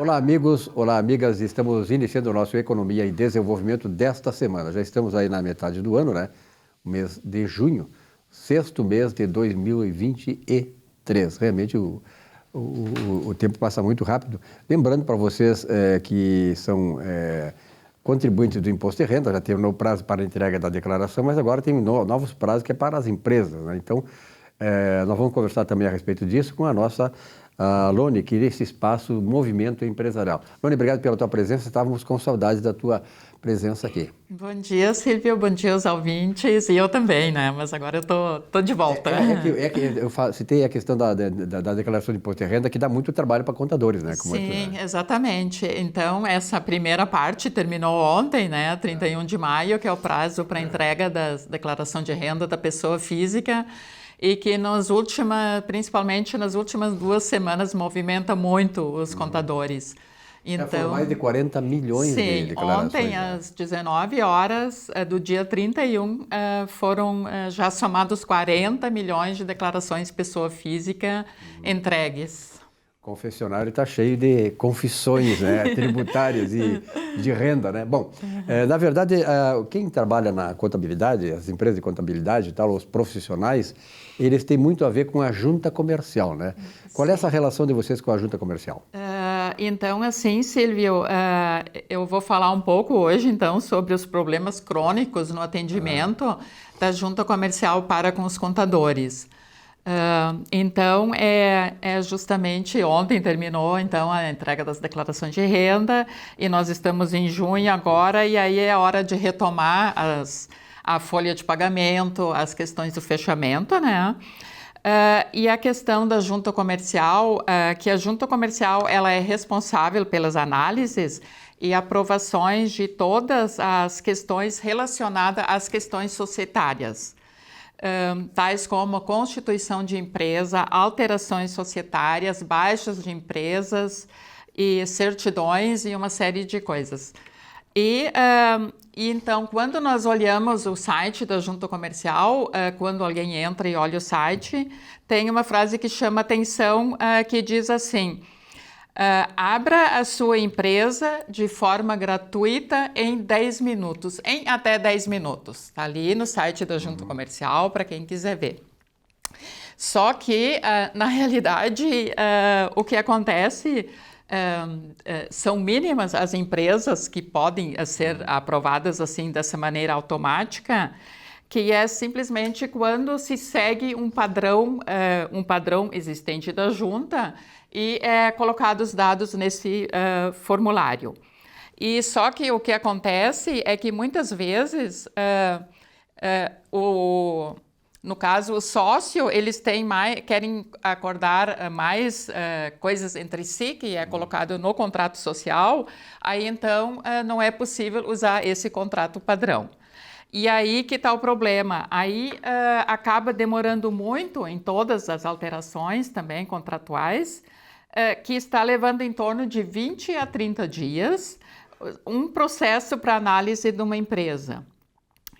Olá, amigos, olá, amigas. Estamos iniciando o nosso Economia e Desenvolvimento desta semana. Já estamos aí na metade do ano, né? O mês de junho, sexto mês de 2023. Realmente o tempo passa muito rápido. Lembrando para vocês que são contribuintes do Imposto de Renda, já terminou o prazo para a entrega da declaração, mas agora tem novos prazos que é para as empresas, né? Então, nós vamos conversar também a respeito disso com a nossa Lone, que nesse espaço Movimento Empresarial. Lone, obrigado pela tua presença, estávamos com saudades da tua presença aqui. Bom dia, Silvio, bom dia aos ouvintes, e eu também, né, mas agora eu tô de volta. Eu citei a questão da declaração de imposto de renda, que dá muito trabalho para contadores, né? Sim, exatamente. Então, essa primeira parte terminou ontem, né, 31 de maio, que é o prazo para entrega da declaração de renda da pessoa física, e que principalmente nas últimas 2 semanas, movimenta muito os contadores. Então, foram mais de 40 milhões de declarações. Ontem, às 19 horas do dia 31, foram já somados 40 milhões de declarações de pessoa física entregues. O confessionário está cheio de confissões, né, tributárias e de renda, né? Bom, na verdade, quem trabalha na contabilidade, as empresas de contabilidade e tal, os profissionais, eles têm muito a ver com a junta comercial, né? Qual é essa relação de vocês com a junta comercial? Então, assim, Silvio, eu vou falar um pouco hoje, então, sobre os problemas crônicos no atendimento da junta comercial para com os contadores. Então, justamente ontem terminou então a entrega das declarações de renda e nós estamos em junho agora e aí é hora de retomar a folha de pagamento, as questões do fechamento, né? E a questão da junta comercial, que a junta comercial ela é responsável pelas análises e aprovações de todas as questões relacionadas às questões societárias. Tais como constituição de empresa, alterações societárias, baixas de empresas e certidões e uma série de coisas. E então, quando nós olhamos o site da junta comercial, quando alguém entra e olha o site, tem uma frase que chama atenção, que diz assim: abra a sua empresa de forma gratuita em 10 minutos, em até 10 minutos. Está ali no site da junta comercial para quem quiser ver. Só que, na realidade, o que acontece são mínimas as empresas que podem ser aprovadas assim dessa maneira automática, que é simplesmente quando se segue um padrão existente da junta e colocados dados nesse formulário. E só que o que acontece é que muitas vezes no caso, o sócio, eles querem acordar mais coisas entre si, que é colocado no contrato social, aí então não é possível usar esse contrato padrão. E aí que está o problema, aí acaba demorando muito em todas as alterações também contratuais, que está levando em torno de 20 a 30 dias um processo para análise de uma empresa.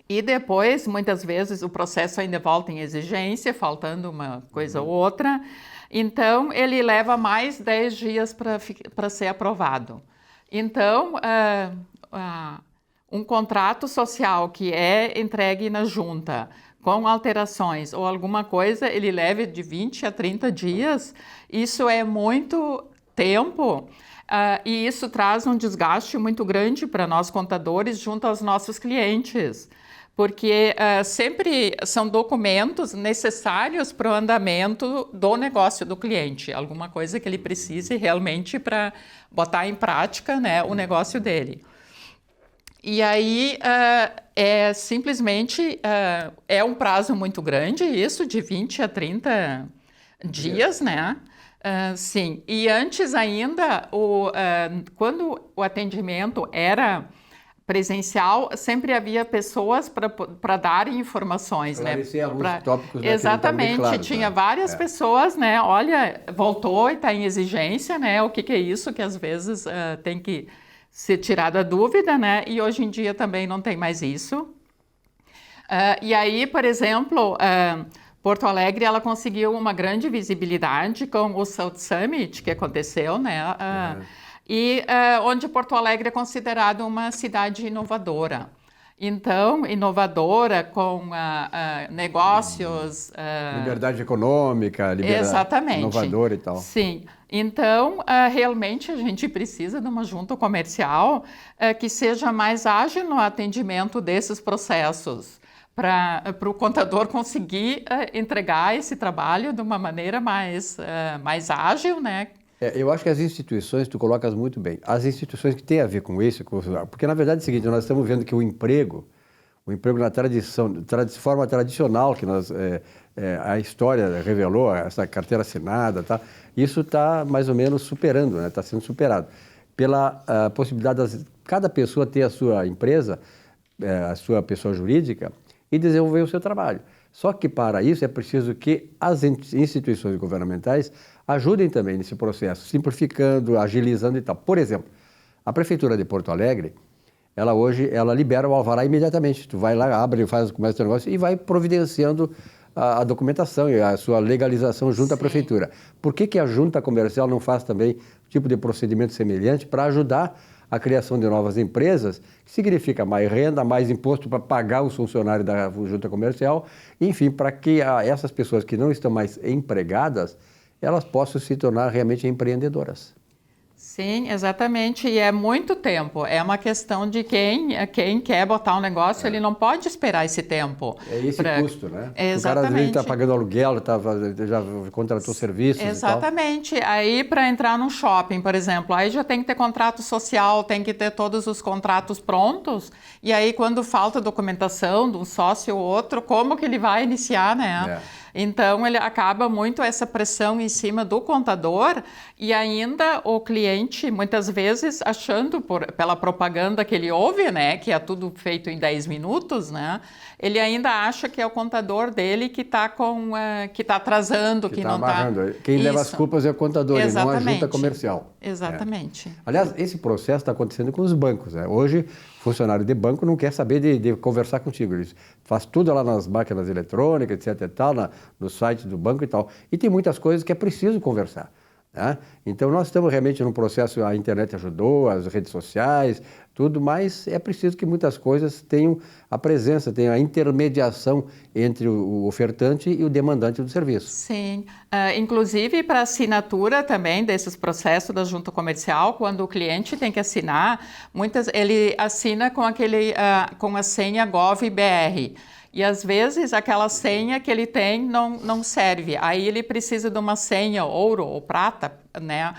E depois, muitas vezes, o processo ainda volta em exigência, faltando uma coisa ou outra. Então, ele leva mais 10 dias para ser aprovado. Então, um contrato social que é entregue na junta, com alterações ou alguma coisa, ele leva de 20 a 30 dias. Isso é muito tempo. E isso traz um desgaste muito grande para nós contadores junto aos nossos clientes. Porque sempre são documentos necessários para o andamento do negócio do cliente, alguma coisa que ele precise realmente para botar em prática, né, o negócio dele. E aí simplesmente é um prazo muito grande, isso de 20 a 30 dias, né? Sim, e antes ainda, quando o atendimento era presencial, sempre havia pessoas para darem informações, né? Alguns tópicos, né, exatamente, claro, tinha né? várias pessoas, né? Olha, voltou e está em exigência, né? O que é isso que às vezes tem que ser tirada a dúvida, né? E hoje em dia também não tem mais isso. E aí, por exemplo, Porto Alegre, ela conseguiu uma grande visibilidade com o South Summit que aconteceu, né? e onde Porto Alegre é considerado uma cidade inovadora. Então, inovadora com negócios... liberdade econômica, exatamente. Inovadora e tal. Sim. Então, realmente a gente precisa de uma junta comercial que seja mais ágil no atendimento desses processos, para o contador conseguir entregar esse trabalho de uma maneira mais ágil, né? Eu acho que as instituições, tu colocas muito bem, as instituições que têm a ver com isso, porque na verdade é o seguinte, nós estamos vendo que o emprego na tradição, de forma tradicional, que a história revelou, essa carteira assinada, tá? Isso está mais ou menos superando, está sendo superado pela possibilidade de cada pessoa ter a sua empresa, a sua pessoa jurídica e desenvolver o seu trabalho. Só que para isso é preciso que as instituições governamentais ajudem também nesse processo, simplificando, agilizando e tal. Por exemplo, a Prefeitura de Porto Alegre, hoje libera o alvará imediatamente. Tu vai lá, abre, faz o comércio do negócio e vai providenciando a documentação e a sua legalização junto à Prefeitura. Por que a junta comercial não faz também tipo de procedimento semelhante para ajudar a criação de novas empresas, que significa mais renda, mais imposto para pagar os funcionários da junta comercial, enfim, para que essas pessoas que não estão mais empregadas, elas possam se tornar realmente empreendedoras. Sim, exatamente, e é muito tempo, é uma questão de quem quer botar um negócio, ele não pode esperar esse tempo. É esse custo, né? Exatamente. O cara às vezes está pagando aluguel, já contratou serviços exatamente, e tal. Aí para entrar num shopping, por exemplo, aí já tem que ter contrato social, tem que ter todos os contratos prontos, e aí quando falta documentação de um sócio ou outro, como que ele vai iniciar, né? Então, ele acaba muito essa pressão em cima do contador e ainda o cliente, muitas vezes, achando pela propaganda que ele ouve, né, que é tudo feito em 10 minutos, né, ele ainda acha que é o contador dele que está atrasando, que não está... Quem leva as culpas é o contador e não a junta comercial. Exatamente. Aliás, esse processo está acontecendo com os bancos, né? Hoje, funcionário de banco não quer saber de conversar contigo. Ele faz tudo lá nas máquinas eletrônicas, etc. e tal, no site do banco e tal. E tem muitas coisas que é preciso conversar. Né? Então, nós estamos realmente num processo, a internet ajudou, as redes sociais, tudo, mas é preciso que muitas coisas tenham a presença, tenham a intermediação entre o ofertante e o demandante do serviço. Sim, inclusive para assinatura também desses processos da junta comercial, quando o cliente tem que assinar, ele assina com a senha gov.br. E às vezes aquela senha que ele tem não serve, aí ele precisa de uma senha ouro ou prata, né?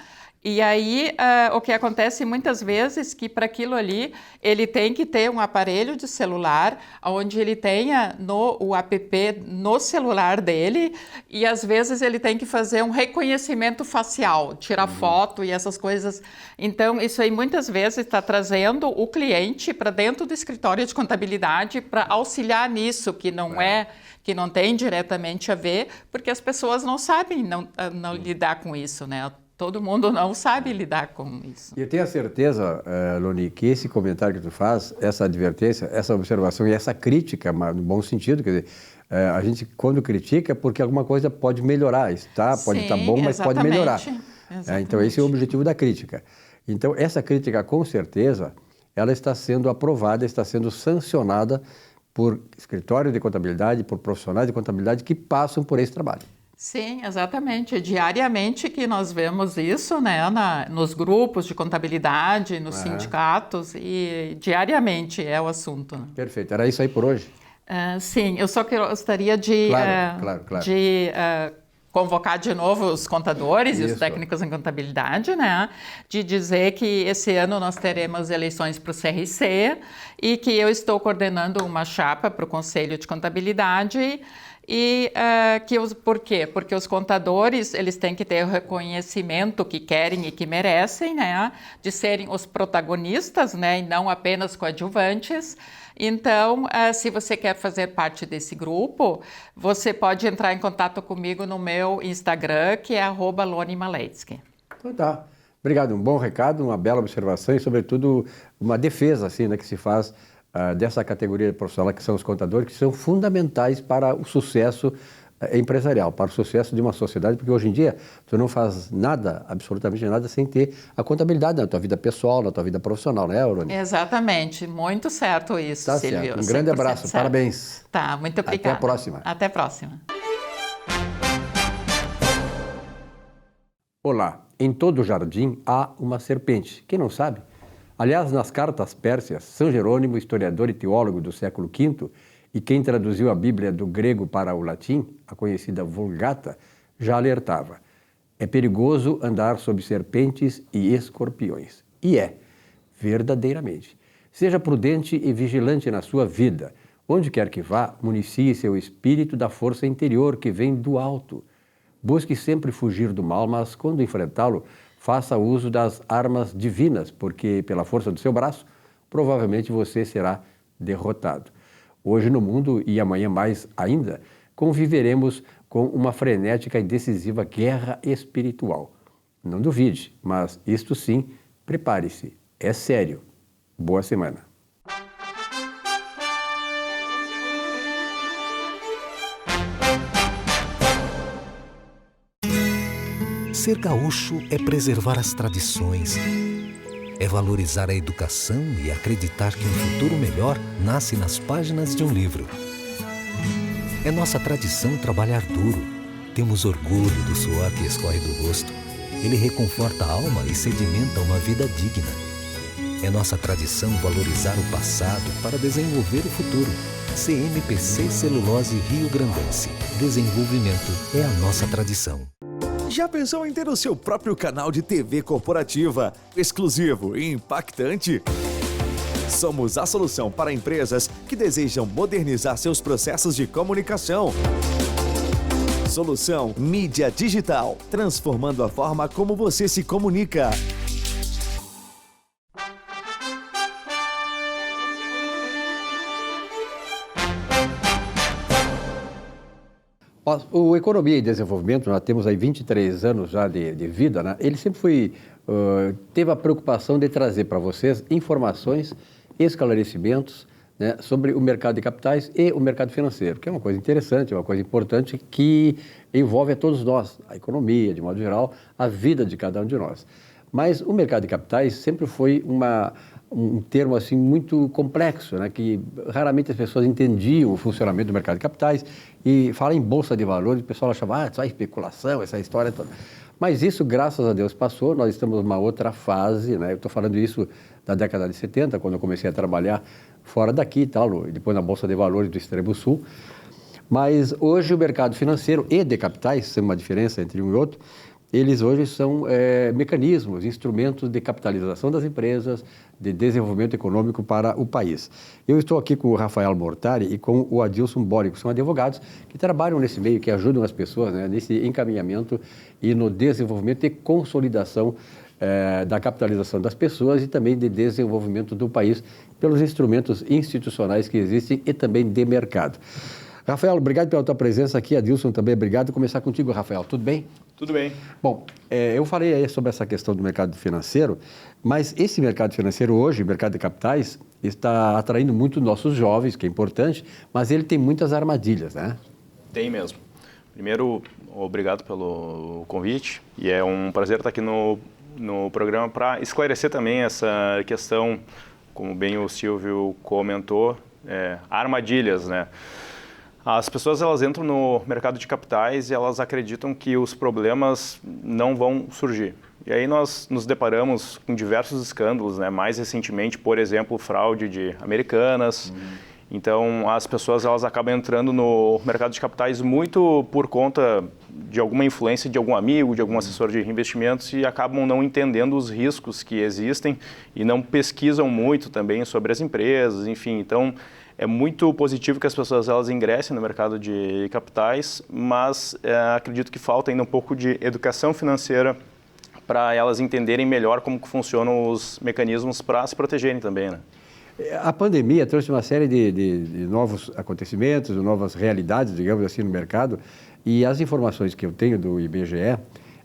E aí, o que acontece muitas vezes que para aquilo ali, ele tem que ter um aparelho de celular, onde ele tenha o app no celular dele, e às vezes ele tem que fazer um reconhecimento facial, tirar foto e essas coisas. Então, isso aí muitas vezes está trazendo o cliente para dentro do escritório de contabilidade para auxiliar nisso, que não tem diretamente a ver, porque as pessoas não sabem não lidar com isso, né? Todo mundo não sabe lidar com isso. Eu tenho a certeza, Loni, que esse comentário que tu faz, essa advertência, essa observação e essa crítica, no bom sentido, quer dizer, a gente quando critica é porque alguma coisa pode melhorar, pode estar bom, mas pode melhorar. Então esse é o objetivo da crítica. Então essa crítica, com certeza, ela está sendo aprovada, está sendo sancionada por escritórios de contabilidade, por profissionais de contabilidade que passam por esse trabalho. Sim, exatamente. Diariamente que nós vemos isso, né, nos grupos de contabilidade, nos sindicatos, e diariamente é o assunto. Né? Perfeito. Era isso aí por hoje? Sim, eu só gostaria de convocar de novo os contadores e os técnicos em contabilidade, né, de dizer que esse ano nós teremos eleições para o CRC e que eu estou coordenando uma chapa para o Conselho de Contabilidade. E por quê? Porque os contadores, eles têm que ter o reconhecimento que querem e que merecem, né? De serem os protagonistas, né? E não apenas coadjuvantes. Então, se você quer fazer parte desse grupo, você pode entrar em contato comigo no meu Instagram, que é @LoniMaletsky. Então tá. Obrigado. Um bom recado, uma bela observação e, sobretudo, uma defesa assim, né, que se faz dessa categoria profissional que são os contadores, que são fundamentais para o sucesso empresarial, para o sucesso de uma sociedade, porque hoje em dia tu não faz nada, absolutamente nada, sem ter a contabilidade na tua vida pessoal, na tua vida profissional, né, Aurone? Exatamente, muito certo isso, Tá Silvio. certo. Um grande abraço, certo. parabéns. Tá, muito obrigada. Até a próxima. Até a próxima. Olá, em todo jardim há uma serpente. Quem não sabe? Aliás, nas cartas pérsias, São Jerônimo, historiador e teólogo do século V, e quem traduziu a Bíblia do grego para o latim, a conhecida Vulgata, já alertava: é perigoso andar sob serpentes e escorpiões. E é, verdadeiramente. Seja prudente e vigilante na sua vida. Onde quer que vá, municie seu espírito da força interior que vem do alto. Busque sempre fugir do mal, mas quando enfrentá-lo, faça uso das armas divinas, porque pela força do seu braço, provavelmente você será derrotado. Hoje no mundo, e amanhã mais ainda, conviveremos com uma frenética e decisiva guerra espiritual. Não duvide, mas isto sim, prepare-se. É sério. Boa semana. Ser gaúcho é preservar as tradições, é valorizar a educação e acreditar que um futuro melhor nasce nas páginas de um livro. É nossa tradição trabalhar duro. Temos orgulho do suor que escorre do rosto. Ele reconforta a alma e sedimenta uma vida digna. É nossa tradição valorizar o passado para desenvolver o futuro. CMPC Celulose Rio Grandense. Desenvolvimento é a nossa tradição. Já pensou em ter o seu próprio canal de TV corporativa, exclusivo e impactante? Somos a solução para empresas que desejam modernizar seus processos de comunicação. Solução Mídia Digital, transformando a forma como você se comunica. O Economia e Desenvolvimento, nós temos aí 23 anos já de vida, né? Ele sempre teve a preocupação de trazer para vocês informações, esclarecimentos, né, sobre o mercado de capitais e o mercado financeiro, que é uma coisa interessante, uma coisa importante que envolve a todos nós, a economia, de modo geral, a vida de cada um de nós. Mas o mercado de capitais sempre foi um termo assim muito complexo, né, que raramente as pessoas entendiam o funcionamento do mercado de capitais, e fala em bolsa de valores, o pessoal achava, só especulação, essa história toda. Mas isso, graças a Deus, passou, nós estamos numa outra fase, né? Eu estou falando isso da década de 70, quando eu comecei a trabalhar fora daqui e tal, e depois na Bolsa de Valores do Extremo Sul. Mas hoje o mercado financeiro e de capitais, tem uma diferença entre um e outro, eles hoje são mecanismos, instrumentos de capitalização das empresas, de desenvolvimento econômico para o país. Eu estou aqui com o Rafael Mortari e com o Adilson Bórico, são advogados que trabalham nesse meio, que ajudam as pessoas, né, nesse encaminhamento e no desenvolvimento e consolidação da capitalização das pessoas e também de desenvolvimento do país pelos instrumentos institucionais que existem e também de mercado. Rafael, obrigado pela tua presença aqui. Adilson também, obrigado. Vou começar contigo, Rafael. Tudo bem? Tudo bem. Bom, eu falei aí sobre essa questão do mercado financeiro, mas esse mercado financeiro hoje, o mercado de capitais, está atraindo muito nossos jovens, que é importante, mas ele tem muitas armadilhas, né? Tem mesmo. Primeiro, obrigado pelo convite e é um prazer estar aqui no programa para esclarecer também essa questão, como bem o Silvio comentou, armadilhas, né? As pessoas elas entram no mercado de capitais e elas acreditam que os problemas não vão surgir. E aí nós nos deparamos com diversos escândalos, né? Mais recentemente, por exemplo, fraude de Americanas. Então as pessoas elas acabam entrando no mercado de capitais muito por conta de alguma influência de algum amigo, de algum assessor de investimentos e acabam não entendendo os riscos que existem e não pesquisam muito também sobre as empresas, enfim. Então é muito positivo que as pessoas elas ingressem no mercado de capitais, mas acredito que falta ainda um pouco de educação financeira para elas entenderem melhor como que funcionam os mecanismos para se protegerem também, né? A pandemia trouxe uma série de novos acontecimentos, de novas realidades, digamos assim, no mercado, e as informações que eu tenho do IBGE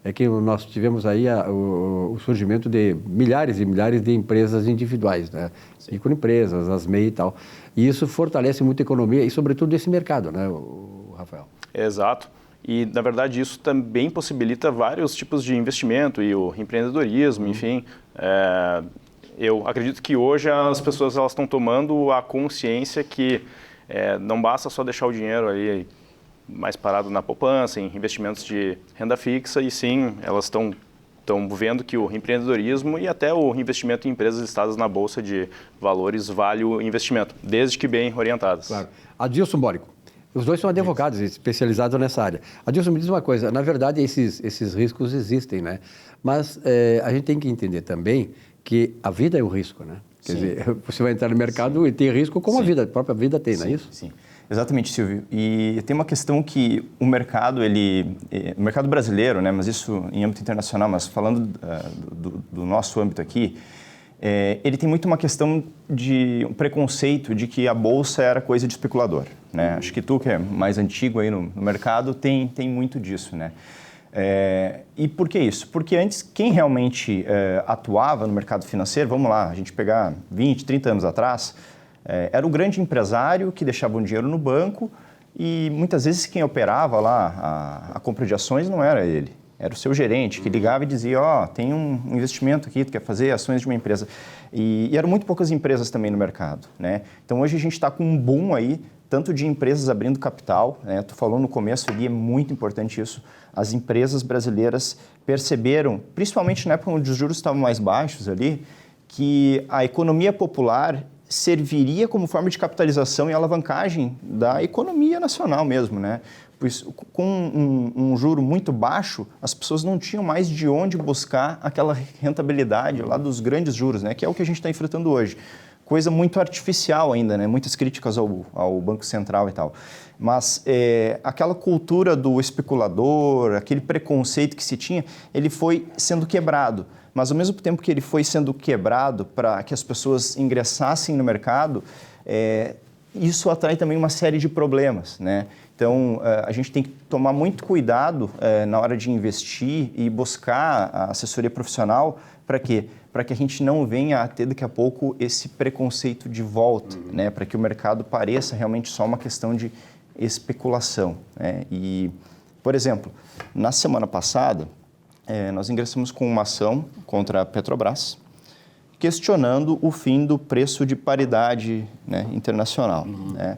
é que nós tivemos aí o surgimento de milhares e milhares de empresas individuais, né? Microempresas, as MEI e tal. E isso fortalece muito a economia e, sobretudo, esse mercado, né, Rafael? Exato. E, na verdade, isso também possibilita vários tipos de investimento e o empreendedorismo, enfim. Eu acredito que hoje as pessoas elas estão tomando a consciência que não basta só deixar o dinheiro aí mais parado na poupança, em investimentos de renda fixa, e sim, elas estão vendo que o empreendedorismo e até o investimento em empresas listadas na Bolsa de Valores vale o investimento, desde que bem orientadas. Claro. Adilson Bórico, os dois são advogados especializados nessa área. Adilson, me diz uma coisa, na verdade esses riscos existem, né? Mas a gente tem que entender também que a vida é um risco, né? Quer dizer, você vai entrar no mercado e ter risco como a própria vida tem, não é isso? Sim, exatamente, Silvio. E tem uma questão que o mercado, o mercado brasileiro, né, mas isso em âmbito internacional, mas falando do nosso âmbito aqui, ele tem muito uma questão de um preconceito de que a bolsa era coisa de especulador, né? Acho que tu, que é mais antigo aí no mercado, tem muito disso, né? E por que isso? Porque antes, quem realmente atuava no mercado financeiro, vamos lá, a gente pegar 20, 30 anos atrás, era o grande empresário que deixava um dinheiro no banco e muitas vezes quem operava lá a compra de ações não era ele, era o seu gerente que ligava e dizia, tem um investimento aqui, tu quer fazer ações de uma empresa. E eram muito poucas empresas também no mercado, né? Então hoje a gente está com um boom aí, tanto de empresas abrindo capital, né? Tu falou no começo ali, é muito importante isso. As empresas brasileiras perceberam, principalmente na época onde os juros estavam mais baixos ali, que a economia popular serviria como forma de capitalização e alavancagem da economia nacional mesmo, né? Pois com um juro muito baixo, as pessoas não tinham mais de onde buscar aquela rentabilidade lá dos grandes juros, né? Que é o que a gente está enfrentando hoje. Coisa muito artificial ainda, né? Muitas críticas ao Banco Central e tal. Mas aquela cultura do especulador, aquele preconceito que se tinha, ele foi sendo quebrado. Mas ao mesmo tempo que ele foi sendo quebrado para que as pessoas ingressassem no mercado, isso atrai também uma série de problemas, né? Então, a gente tem que tomar muito cuidado na hora de investir e buscar a assessoria profissional. Para quê? Para que a gente não venha a ter daqui a pouco esse preconceito de volta, né? Para que o mercado pareça realmente só uma questão de especulação, né? E, por exemplo, na semana passada, nós ingressamos com uma ação contra a Petrobras, questionando o fim do preço de paridade, né, internacional, né?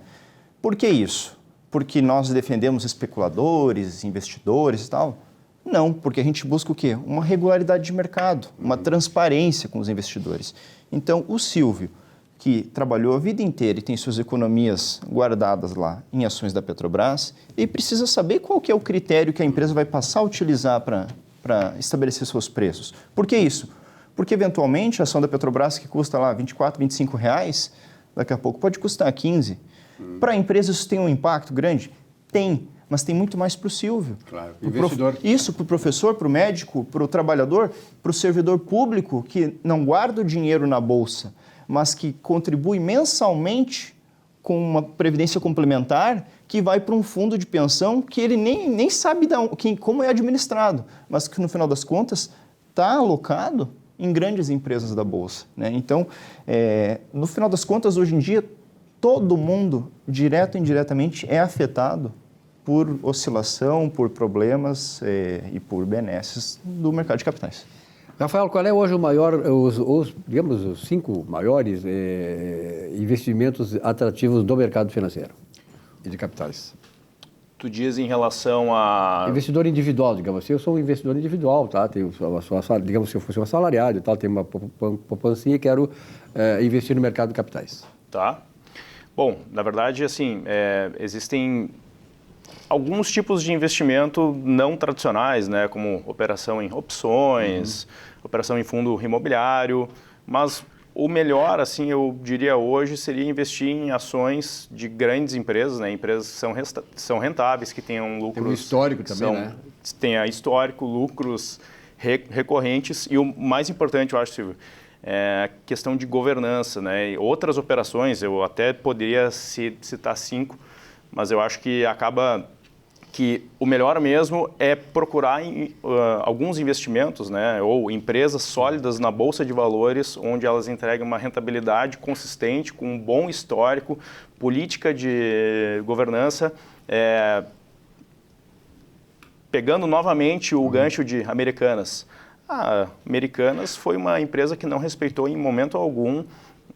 Por que isso? Porque nós defendemos especuladores, investidores e tal? Não, porque a gente busca o quê? Uma regularidade de mercado, uma transparência com os investidores. Então, o Silvio, que trabalhou a vida inteira e tem suas economias guardadas lá em ações da Petrobras, ele precisa saber qual que é o critério que a empresa vai passar a utilizar para estabelecer seus preços. Por que isso? Porque, eventualmente, a ação da Petrobras, que custa lá R$24, R$25, daqui a pouco pode custar 15. Para a empresa isso tem um impacto grande? Tem, mas tem muito mais para o Silvio. Claro, investidor. Isso para o professor, para o médico, para o trabalhador, para o servidor público que não guarda o dinheiro na bolsa, mas que contribui mensalmente com uma previdência complementar que vai para um fundo de pensão que ele nem sabe como é administrado, mas que no final das contas está alocado em grandes empresas da bolsa, né? Então, no final das contas, hoje em dia, todo mundo, direto ou indiretamente, é afetado por oscilação, por problemas e por benesses do mercado de capitais. Rafael, qual é hoje o maior, digamos, os 5 maiores investimentos atrativos do mercado financeiro e de capitais? Tu diz em relação a... Investidor individual, digamos assim, eu sou um investidor individual, tá? Tenho digamos, se eu fosse um assalariado e tal, tenho uma poupancinha e quero investir no mercado de capitais. Tá. Bom, na verdade, assim, existem alguns tipos de investimento não tradicionais, né, como operação em opções, operação em fundo imobiliário, mas o melhor, assim, eu diria hoje, seria investir em ações de grandes empresas, né, empresas que são rentáveis, que tenham lucros... Tem um histórico também, né? Tenha histórico, lucros recorrentes e o mais importante, eu acho, Silvio, é a questão de governança, né? Outras operações, eu até poderia citar 5, mas eu acho que acaba que o melhor mesmo é procurar alguns investimentos, né, ou empresas sólidas na Bolsa de Valores, onde elas entregam uma rentabilidade consistente, com um bom histórico, política de governança pegando novamente o gancho de Americanas. A Americanas foi uma empresa que não respeitou em momento algum.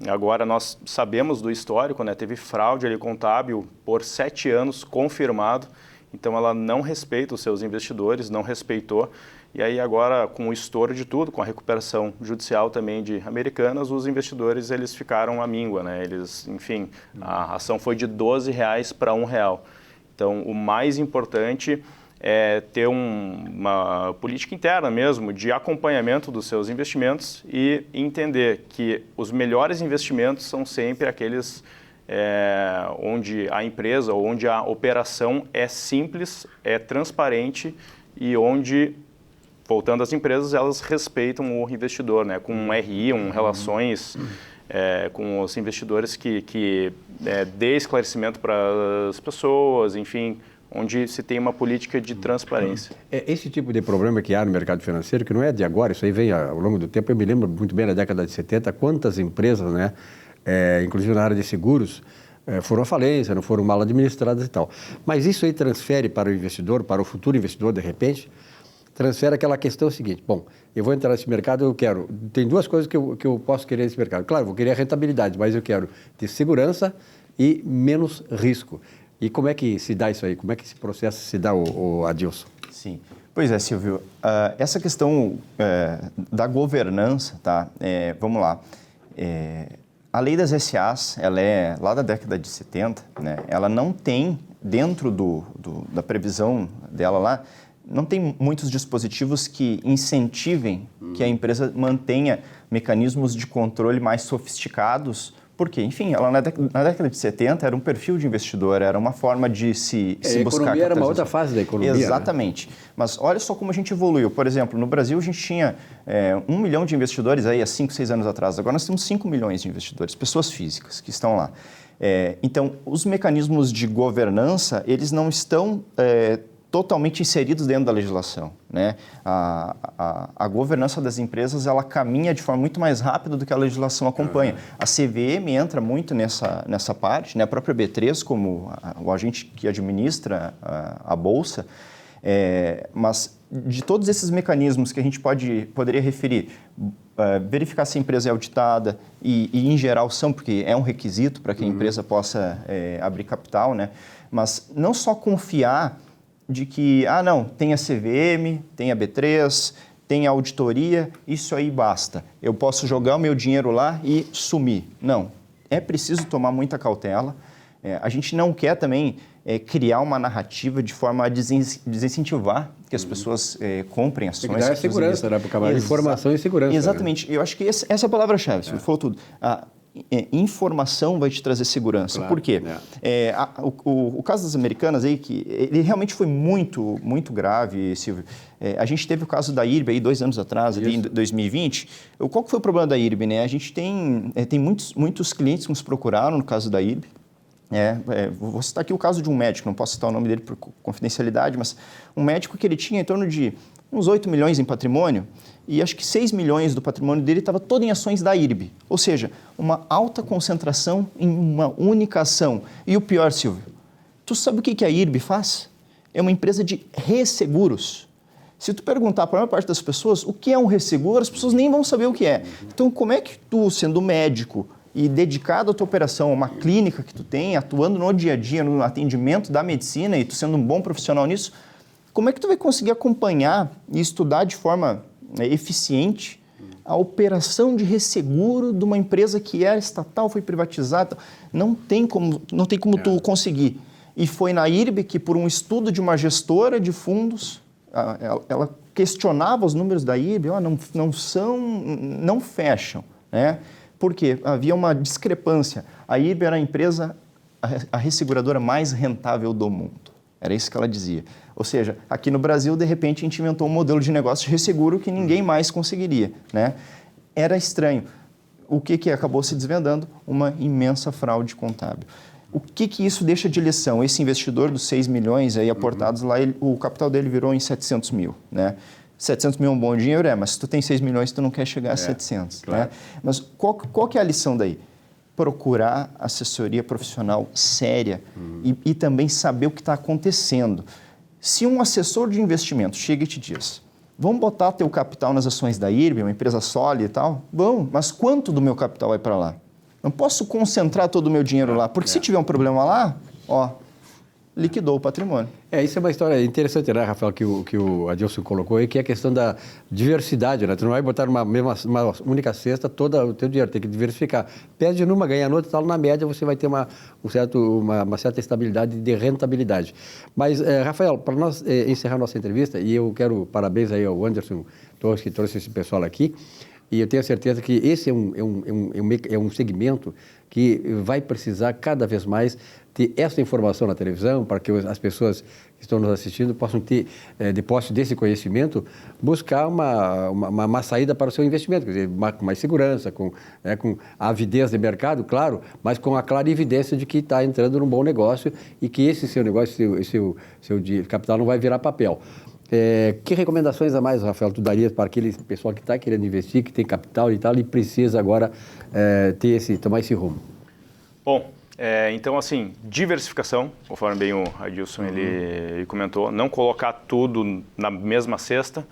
Agora nós sabemos do histórico, né? Teve fraude ali contábil por 7 anos confirmado. Então ela não respeita os seus investidores, não respeitou. E aí agora, com o estouro de tudo, com a recuperação judicial também de Americanas, os investidores eles ficaram à míngua, né? Eles, enfim, a ação foi de R$12 para R$1. Então o mais importante é ter uma política interna mesmo de acompanhamento dos seus investimentos e entender que os melhores investimentos são sempre aqueles onde a empresa, onde a operação é simples, é transparente e onde, voltando às empresas, elas respeitam o investidor, né? Com um RI, relações com os investidores que dê esclarecimento para as pessoas, enfim, onde se tem uma política de transparência. Esse tipo de problema que há no mercado financeiro, que não é de agora, isso aí vem ao longo do tempo. Eu me lembro muito bem, na década de 70, quantas empresas, né, inclusive na área de seguros, foram à falência, não foram mal administradas e tal. Mas isso aí transfere para o investidor, para o futuro investidor, de repente, transfere aquela questão seguinte: bom, eu vou entrar nesse mercado, eu quero... Tem duas coisas que eu posso querer nesse mercado. Claro, eu vou querer a rentabilidade, mas eu quero ter segurança e menos risco. E como é que se dá isso aí? Como é que esse processo se dá, Adilson? Sim. Pois é, Silvio. Essa questão da governança, tá? Vamos lá. A lei das SAs, ela é lá da década de 70, né? Ela não tem, dentro da previsão dela lá, não tem muitos dispositivos que incentivem que a empresa mantenha mecanismos de controle mais sofisticados. Porque, enfim, ela na década de 70 era um perfil de investidor, era uma forma de se buscar... A economia era uma outra fase da economia. Exatamente. Né? Mas olha só como a gente evoluiu. Por exemplo, no Brasil a gente tinha 1 milhão de investidores aí há 5, 6 anos atrás. Agora nós temos 5 milhões de investidores, pessoas físicas que estão lá. Então, os mecanismos de governança, eles não estão totalmente inseridos dentro da legislação, né? A governança das empresas, ela caminha de forma muito mais rápida do que a legislação acompanha. A CVM entra muito nessa parte, né? A própria B3, como o agente que administra a Bolsa, mas de todos esses mecanismos que a gente poderia referir, verificar se a empresa é auditada e em geral são, porque é um requisito para que a empresa possa abrir capital, né? Mas não só confiar de que, não, tem a CVM, tem a B3, tem a auditoria, isso aí basta. Eu posso jogar o meu dinheiro lá e sumir. Não, é preciso tomar muita cautela. A gente não quer também criar uma narrativa de forma a desincentivar que as pessoas comprem ações. Tem que dar segurança, né? Porque informação e segurança. Exatamente. Né? Eu acho que essa é a palavra-chave, você falou tudo. Informação vai te trazer segurança. Claro, Por quê? O caso das Americanas aí, que ele realmente foi muito, muito grave, Silvio. A gente teve o caso da IRB aí 2 anos atrás, ali em 2020. Qual que foi o problema da IRB, né? A gente tem muitos clientes que nos procuraram no caso da IRB. Vou citar aqui o caso de um médico, não posso citar o nome dele por confidencialidade, mas um médico que ele tinha em torno de uns 8 milhões em patrimônio, e acho que 6 milhões do patrimônio dele estava todo em ações da IRB. Ou seja, uma alta concentração em uma única ação. E o pior, Silvio, tu sabe o que a IRB faz? É uma empresa de resseguros. Se tu perguntar para a maior parte das pessoas o que é um resseguro, as pessoas nem vão saber o que é. Então, como é que tu, sendo médico e dedicado à tua operação, a uma clínica que tu tem, atuando no dia a dia, no atendimento da medicina, e tu sendo um bom profissional nisso, como é que tu vai conseguir acompanhar e estudar de forma eficiente a operação de resseguro de uma empresa que era estatal, foi privatizada? Não tem como tu conseguir. E foi na IRB que, por um estudo de uma gestora de fundos, ela questionava os números da IRB, não fecham, né? Porque havia uma discrepância. A IRB era a empresa, a resseguradora mais rentável do mundo. Era isso que ela dizia. Ou seja, aqui no Brasil, de repente, a gente inventou um modelo de negócio de resseguro que ninguém mais conseguiria, né? Era estranho. O que acabou se desvendando? Uma imensa fraude contábil. O que isso deixa de lição? Esse investidor dos 6 milhões aí aportados lá, o capital dele virou em 700 mil, né? 700 mil é um bom dinheiro, mas se tu tem 6 milhões, tu não quer chegar a 700. Claro. Né? Mas qual que é a lição daí? Procurar assessoria profissional séria e também saber o que está acontecendo. Se um assessor de investimento chega e te diz, vamos botar teu capital nas ações da IRB, uma empresa sólida e tal, vamos, mas quanto do meu capital vai para lá? Não posso concentrar todo o meu dinheiro lá, porque se tiver um problema lá, ó, liquidou o patrimônio. Isso é uma história interessante, né, Rafael, que o Adilson colocou aí, que é a questão da diversidade, né? Tu não vai botar numa única cesta todo o teu dinheiro, tem que diversificar. Perde numa, ganha noutra, tal, na média você vai ter uma certa estabilidade de rentabilidade. Mas, Rafael, para nós encerrar nossa entrevista, e eu quero parabéns aí ao Anderson Torres, que trouxe esse pessoal aqui, e eu tenho certeza que esse é um segmento que vai precisar cada vez mais ter essa informação na televisão para que as pessoas que estão nos assistindo possam ter, de posse desse conhecimento, buscar uma saída para o seu investimento, quer dizer, com mais segurança, com a avidez de mercado, claro, mas com a clara evidência de que está entrando num bom negócio e que esse seu negócio, seu capital não vai virar papel. Que recomendações a mais, Rafael, tu daria para aquele pessoal que está querendo investir, que tem capital e tal, e precisa agora tomar esse rumo? Bom, então assim, diversificação, conforme bem o Adilson ele comentou, não colocar tudo na mesma cesta,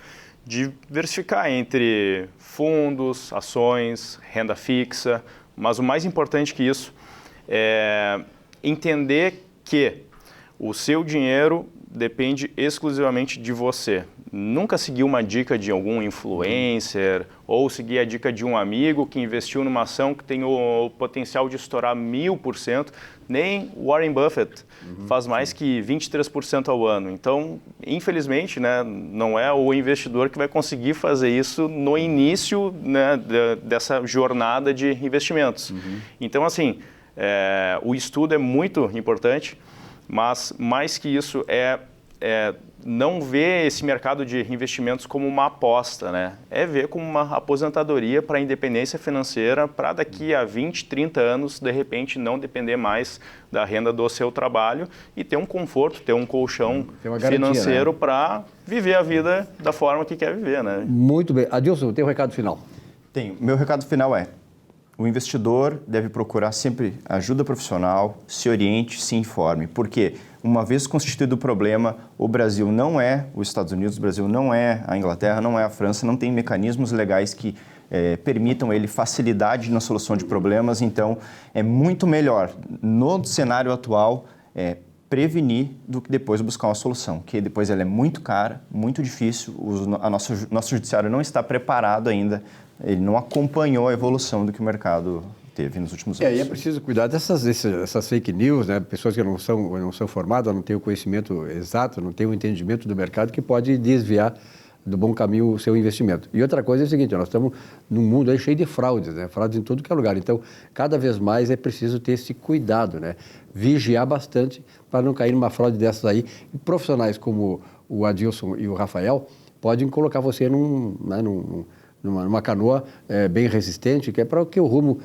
diversificar entre fundos, ações, renda fixa, mas o mais importante que isso é entender que o seu dinheiro depende exclusivamente de você. Nunca seguir uma dica de algum influencer ou seguir a dica de um amigo que investiu numa ação que tem o potencial de estourar 1000%, nem Warren Buffett faz mais que 23% ao ano. Então, infelizmente, né, não é o investidor que vai conseguir fazer isso no início, né, dessa jornada de investimentos. Então, assim, o estudo é muito importante, mas mais que isso não ver esse mercado de investimentos como uma aposta, né? É ver como uma aposentadoria para a independência financeira, para daqui a 20, 30 anos, de repente, não depender mais da renda do seu trabalho e ter um conforto, ter um colchão financeiro, né, para viver a vida da forma que quer viver, né? Muito bem. Adilson, tem um recado final? Tenho. Meu recado final é: o investidor deve procurar sempre ajuda profissional, se oriente, se informe, porque uma vez constituído o problema, o Brasil não é os Estados Unidos, o Brasil não é a Inglaterra, não é a França, não tem mecanismos legais que permitam ele facilidade na solução de problemas. Então, é muito melhor, no cenário atual, prevenir do que depois buscar uma solução, que depois ela é muito cara, muito difícil, nosso judiciário não está preparado ainda, ele não acompanhou a evolução do que o mercado teve nos últimos anos. E é preciso cuidar dessas fake news, né? Pessoas que não são formadas, não têm o conhecimento exato, não têm o entendimento do mercado, que pode desviar do bom caminho o seu investimento. E outra coisa é o seguinte, nós estamos num mundo aí cheio de fraudes, né? Fraudes em todo que é lugar. Então, cada vez mais é preciso ter esse cuidado, né? Vigiar bastante para não cair numa fraude dessas aí. E profissionais como o Adilson e o Rafael podem colocar você numa canoa bem resistente, que é para que o rumo,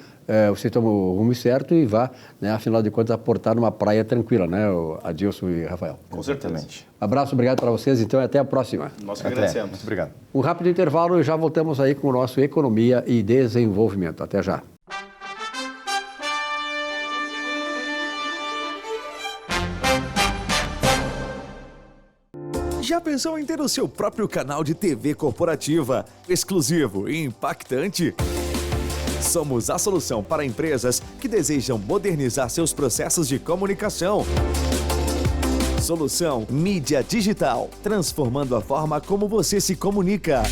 você tome o rumo certo e vá, né, afinal de contas, aportar numa praia tranquila, né, Adilson e Rafael? Com certeza. Abraço, obrigado para vocês, então, e até a próxima. Nós que agradecemos. Muito obrigado. Um rápido intervalo e já voltamos aí com o nosso Economia e Desenvolvimento. Até já. Já pensou em ter o seu próprio canal de TV corporativa, exclusivo e impactante? Somos a solução para empresas que desejam modernizar seus processos de comunicação. Solução Mídia Digital, transformando a forma como você se comunica.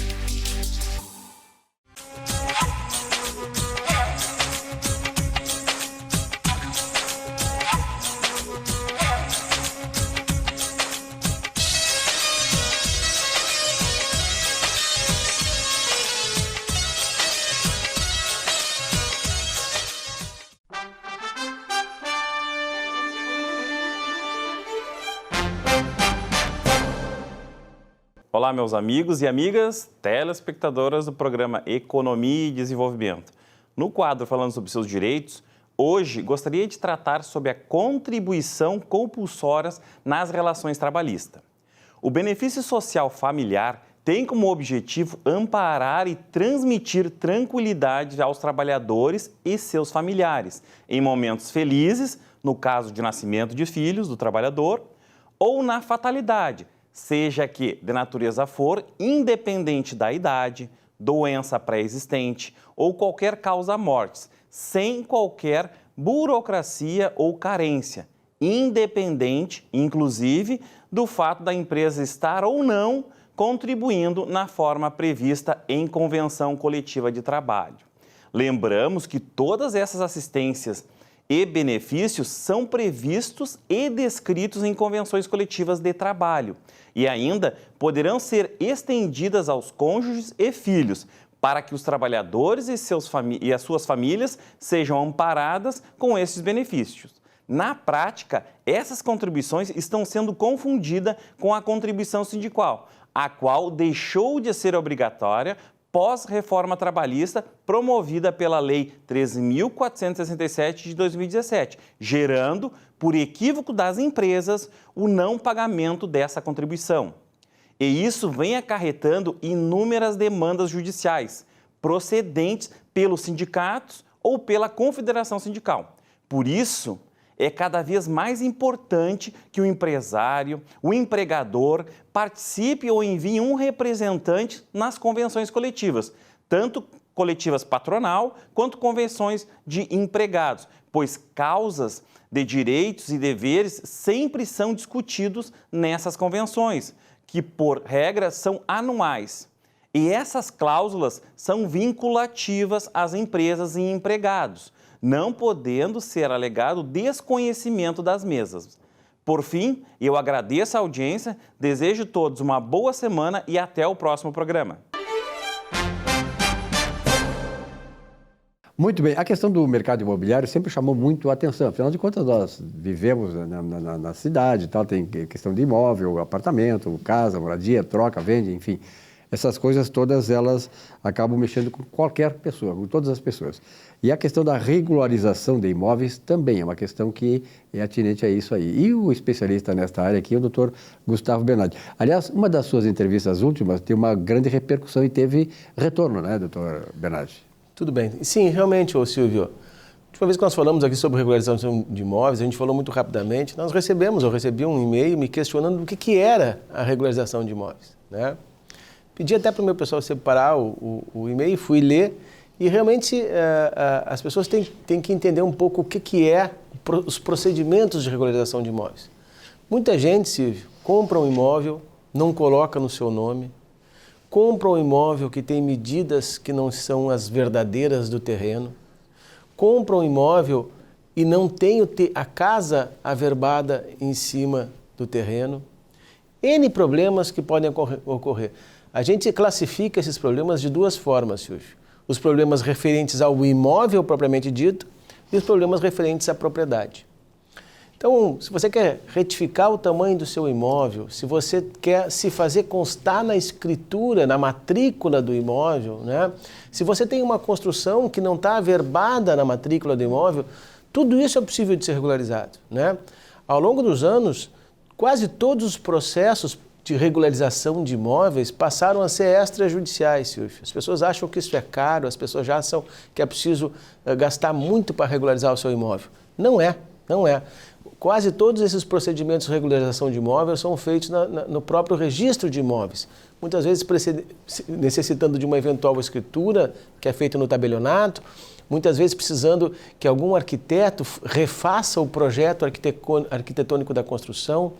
Olá, meus amigos e amigas, telespectadoras do programa Economia e Desenvolvimento. No quadro Falando sobre seus direitos, hoje gostaria de tratar sobre a contribuição compulsória nas relações trabalhistas. O benefício social familiar tem como objetivo amparar e transmitir tranquilidade aos trabalhadores e seus familiares em momentos felizes, no caso de nascimento de filhos do trabalhador, ou na fatalidade, seja que de natureza for, independente da idade, doença pré-existente ou qualquer causa mortis, sem qualquer burocracia ou carência, independente, inclusive, do fato da empresa estar ou não contribuindo na forma prevista em convenção coletiva de trabalho. Lembramos que todas essas assistências e benefícios são previstos e descritos em convenções coletivas de trabalho e ainda poderão ser estendidas aos cônjuges e filhos, para que os trabalhadores e as suas famílias sejam amparadas com esses benefícios. Na prática, essas contribuições estão sendo confundidas com a contribuição sindical, a qual deixou de ser obrigatória pós-reforma trabalhista promovida pela Lei 13.467 de 2017, gerando, por equívoco das empresas, o não pagamento dessa contribuição. E isso vem acarretando inúmeras demandas judiciais, procedentes pelos sindicatos ou pela confederação sindical. Por isso, é cada vez mais importante que o empresário, o empregador, participe ou envie um representante nas convenções coletivas, tanto coletivas patronal quanto convenções de empregados, pois causas de direitos e deveres sempre são discutidos nessas convenções, que por regra são anuais. E essas cláusulas são vinculativas às empresas e empregados, não podendo ser alegado desconhecimento das mesmas. Por fim, eu agradeço a audiência, desejo a todos uma boa semana e até o próximo programa. Muito bem, a questão do mercado imobiliário sempre chamou muito a atenção, afinal de contas nós vivemos na cidade e tal, tem questão de imóvel, apartamento, casa, moradia, troca, vende, enfim. Essas coisas todas elas acabam mexendo com qualquer pessoa, com todas as pessoas. E a questão da regularização de imóveis também é uma questão que é atinente a isso aí. E o especialista nesta área aqui é o doutor Gustavo Bernardi. Aliás, uma das suas entrevistas últimas tem uma grande repercussão e teve retorno, né, doutor Bernardi? Tudo bem. Sim, realmente, ô Silvio, a última vez que nós falamos aqui sobre regularização de imóveis, a gente falou muito rapidamente, eu recebi um e-mail me questionando o que era a regularização de imóveis, né? Pedi até para o meu pessoal separar o e-mail, fui ler e realmente as pessoas têm que entender um pouco o que é os procedimentos de regularização de imóveis. Muita gente, Silvio, compra um imóvel, não coloca no seu nome, compra um imóvel que tem medidas que não são as verdadeiras do terreno, compra um imóvel e não tem a casa averbada em cima do terreno. N problemas que podem ocorrer. A gente classifica esses problemas de duas formas, Silvio. Os problemas referentes ao imóvel propriamente dito e os problemas referentes à propriedade. Então, se você quer retificar o tamanho do seu imóvel, se você quer se fazer constar na escritura, na matrícula do imóvel, né? Se você tem uma construção que não está averbada na matrícula do imóvel, tudo isso é possível de ser regularizado, né? Ao longo dos anos, quase todos os processos de regularização de imóveis passaram a ser extrajudiciais, Silvio. As pessoas acham que isso é caro, as pessoas já acham que é preciso gastar muito para regularizar o seu imóvel. Não é. Quase todos esses procedimentos de regularização de imóveis são feitos no próprio registro de imóveis. Muitas vezes necessitando de uma eventual escritura, que é feita no tabelionato, muitas vezes precisando que algum arquiteto refaça o projeto arquitetônico da construção.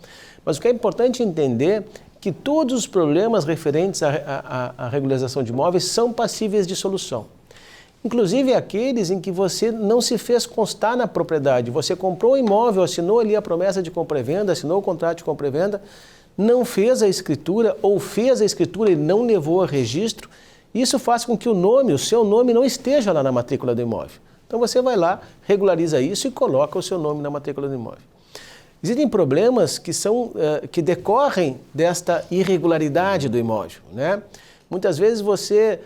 Mas o que é importante entender é que todos os problemas referentes à regularização de imóveis são passíveis de solução. Inclusive aqueles em que você não se fez constar na propriedade. Você comprou um imóvel, assinou ali a promessa de compra e venda, assinou o contrato de compra e venda, não fez a escritura ou fez a escritura e não levou a registro. Isso faz com que o seu nome não esteja lá na matrícula do imóvel. Então você vai lá, regulariza isso e coloca o seu nome na matrícula do imóvel. Existem problemas que decorrem desta irregularidade do imóvel, né? Muitas vezes você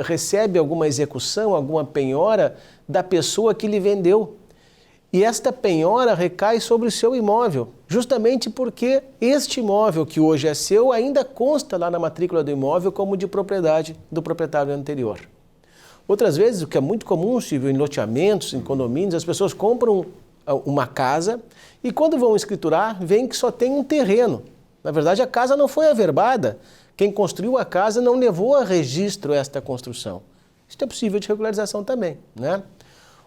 recebe alguma execução, alguma penhora da pessoa que lhe vendeu. E esta penhora recai sobre o seu imóvel, justamente porque este imóvel que hoje é seu ainda consta lá na matrícula do imóvel como de propriedade do proprietário anterior. Outras vezes, o que é muito comum, Silvio, em loteamentos, em condomínios, as pessoas compram uma casa e quando vão escriturar, veem que só tem um terreno. Na verdade, a casa não foi averbada. Quem construiu a casa não levou a registro esta construção. Isso é possível de regularização também, né?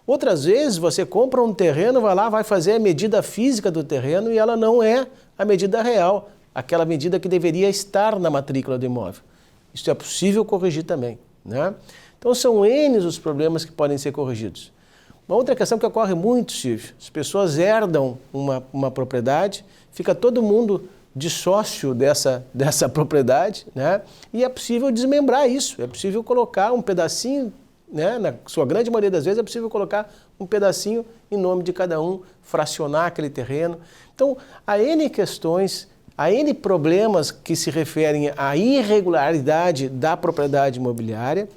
Outras vezes, você compra um terreno, vai lá, vai fazer a medida física do terreno e ela não é a medida real, aquela medida que deveria estar na matrícula do imóvel. Isso é possível corrigir também, né? Então, são N os problemas que podem ser corrigidos. Uma outra questão que ocorre muito, Silvio, as pessoas herdam uma propriedade, fica todo mundo de sócio dessa propriedade, né? E é possível desmembrar isso, é possível colocar um pedacinho, né? Na sua grande maioria das vezes é possível colocar um pedacinho em nome de cada um, fracionar aquele terreno. Então, há N questões, há N problemas que se referem à irregularidade da propriedade imobiliária,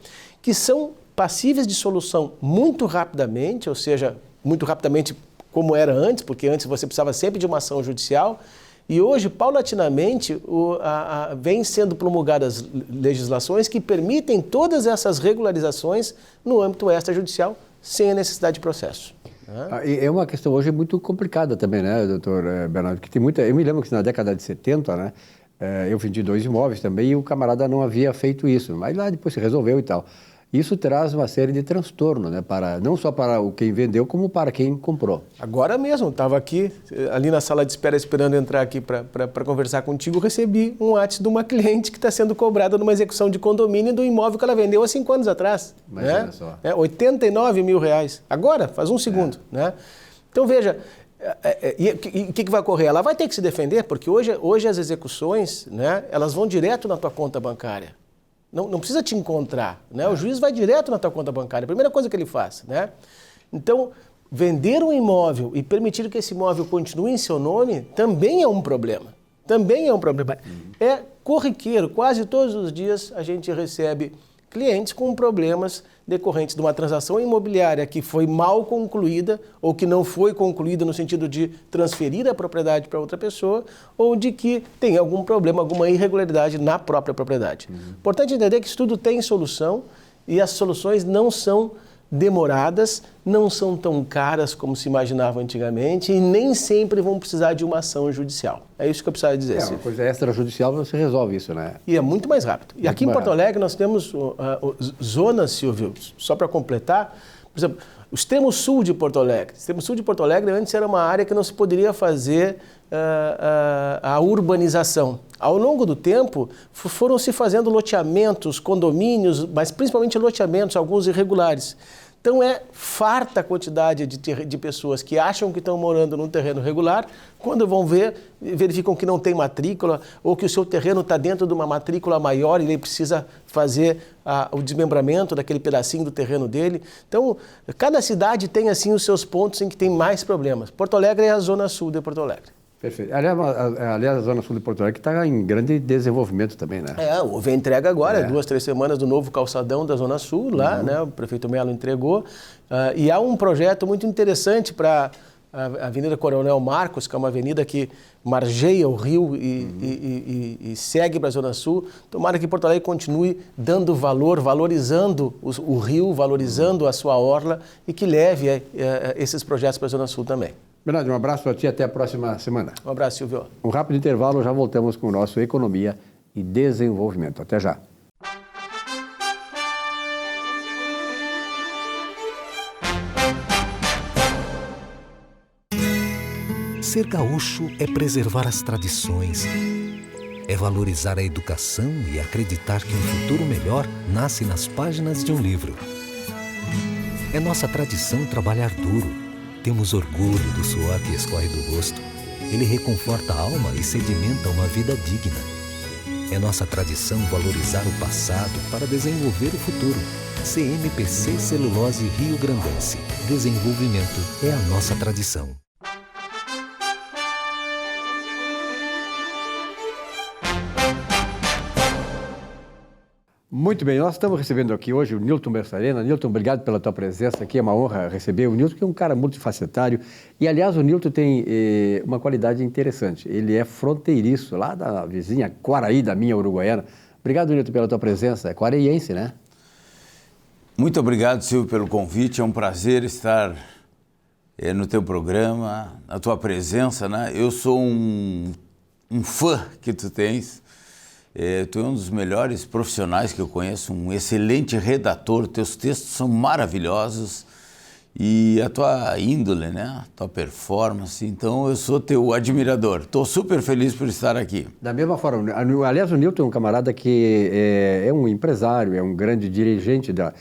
que são passíveis de solução muito rapidamente, ou seja, muito rapidamente como era antes, porque antes você precisava sempre de uma ação judicial, e hoje, paulatinamente, vem sendo promulgadas legislações que permitem todas essas regularizações no âmbito extrajudicial, sem a necessidade de processo. É uma questão hoje muito complicada também, né, doutor Bernardo? Que tem muita. Eu me lembro que na década de 70, né, eu vendi 2 imóveis também e o camarada não havia feito isso, mas lá depois se resolveu e tal. Isso traz uma série de transtornos, né, não só para quem vendeu, como para quem comprou. Agora mesmo, estava aqui, ali na sala de espera, esperando entrar aqui para conversar contigo, recebi um WhatsApp de uma cliente que está sendo cobrada numa execução de condomínio do imóvel que ela vendeu há 5 anos atrás. Imagina, né? só. R$89 mil. Agora, faz um segundo. Né? Então, veja, o que vai ocorrer? Ela vai ter que se defender, porque hoje as execuções, né, elas vão direto na tua conta bancária. Não precisa te encontrar, né? O juiz vai direto na tua conta bancária, a primeira coisa que ele faz, né? Então, vender um imóvel e permitir que esse imóvel continue em seu nome também é um problema. Também é um problema. É corriqueiro, quase todos os dias a gente recebe clientes com problemas decorrentes de uma transação imobiliária que foi mal concluída ou que não foi concluída no sentido de transferir a propriedade para outra pessoa ou de que tem algum problema, alguma irregularidade na própria propriedade. Importante entender que isso tudo tem solução e as soluções não são demoradas, não são tão caras como se imaginava antigamente e nem sempre vão precisar de uma ação judicial. É isso que eu precisava dizer. Uma coisa extrajudicial, você resolve isso, né? E é muito mais rápido. E aqui em Porto Alegre nós temos zonas, Silvio, só para completar, por exemplo, o extremo sul de Porto Alegre. O extremo sul de Porto Alegre antes era uma área que não se poderia fazer a urbanização. Ao longo do tempo, foram se fazendo loteamentos, condomínios, mas principalmente loteamentos, alguns irregulares. Então é farta a quantidade de pessoas que acham que estão morando num terreno regular, quando vão ver, verificam que não tem matrícula ou que o seu terreno está dentro de uma matrícula maior e ele precisa fazer o desmembramento daquele pedacinho do terreno dele. Então, cada cidade tem assim os seus pontos em que tem mais problemas. Porto Alegre é a zona sul de Porto Alegre. Perfeito. Aliás, a Zona Sul de Porto Alegre está em grande desenvolvimento também, né? Houve a entrega agora, 2, 3 semanas, do novo calçadão da Zona Sul, lá, né? O prefeito Melo entregou. E há um projeto muito interessante para a Avenida Coronel Marcos, que é uma avenida que margeia o rio e segue para a Zona Sul. Tomara que Porto Alegre continue dando valor, valorizando o rio, valorizando a sua orla e que leve esses projetos para a Zona Sul também. Bernardo, um abraço para ti, até a próxima semana. Um abraço, Silvio. Um rápido intervalo, já voltamos com o nosso Economia e Desenvolvimento. Até já. Ser gaúcho é preservar as tradições, é valorizar a educação e acreditar que um futuro melhor nasce nas páginas de um livro. É nossa tradição trabalhar duro. Temos orgulho do suor que escorre do rosto. Ele reconforta a alma e sedimenta uma vida digna. É nossa tradição valorizar o passado para desenvolver o futuro. CMPC Celulose Rio Grandense. Desenvolvimento é a nossa tradição. Muito bem, nós estamos recebendo aqui hoje o Nilton Bessarena. Nilton, obrigado pela tua presença aqui, é uma honra receber o Nilton, que é um cara multifacetário. E, aliás, o Nilton tem uma qualidade interessante. Ele é fronteiriço, lá da vizinha Quaraí, da minha Uruguaiana. Obrigado, Nilton, pela tua presença. É quareiense, né? Muito obrigado, Silvio, pelo convite. É um prazer estar no teu programa, na tua presença, né? Eu sou um um fã que tu tens. Tu é um dos melhores profissionais que eu conheço, um excelente redator, teus textos são maravilhosos e a tua índole, né? A tua performance, então eu sou teu admirador. Estou super feliz por estar aqui. Da mesma forma, aliás, o Newton é um camarada que é um empresário, é um grande dirigente da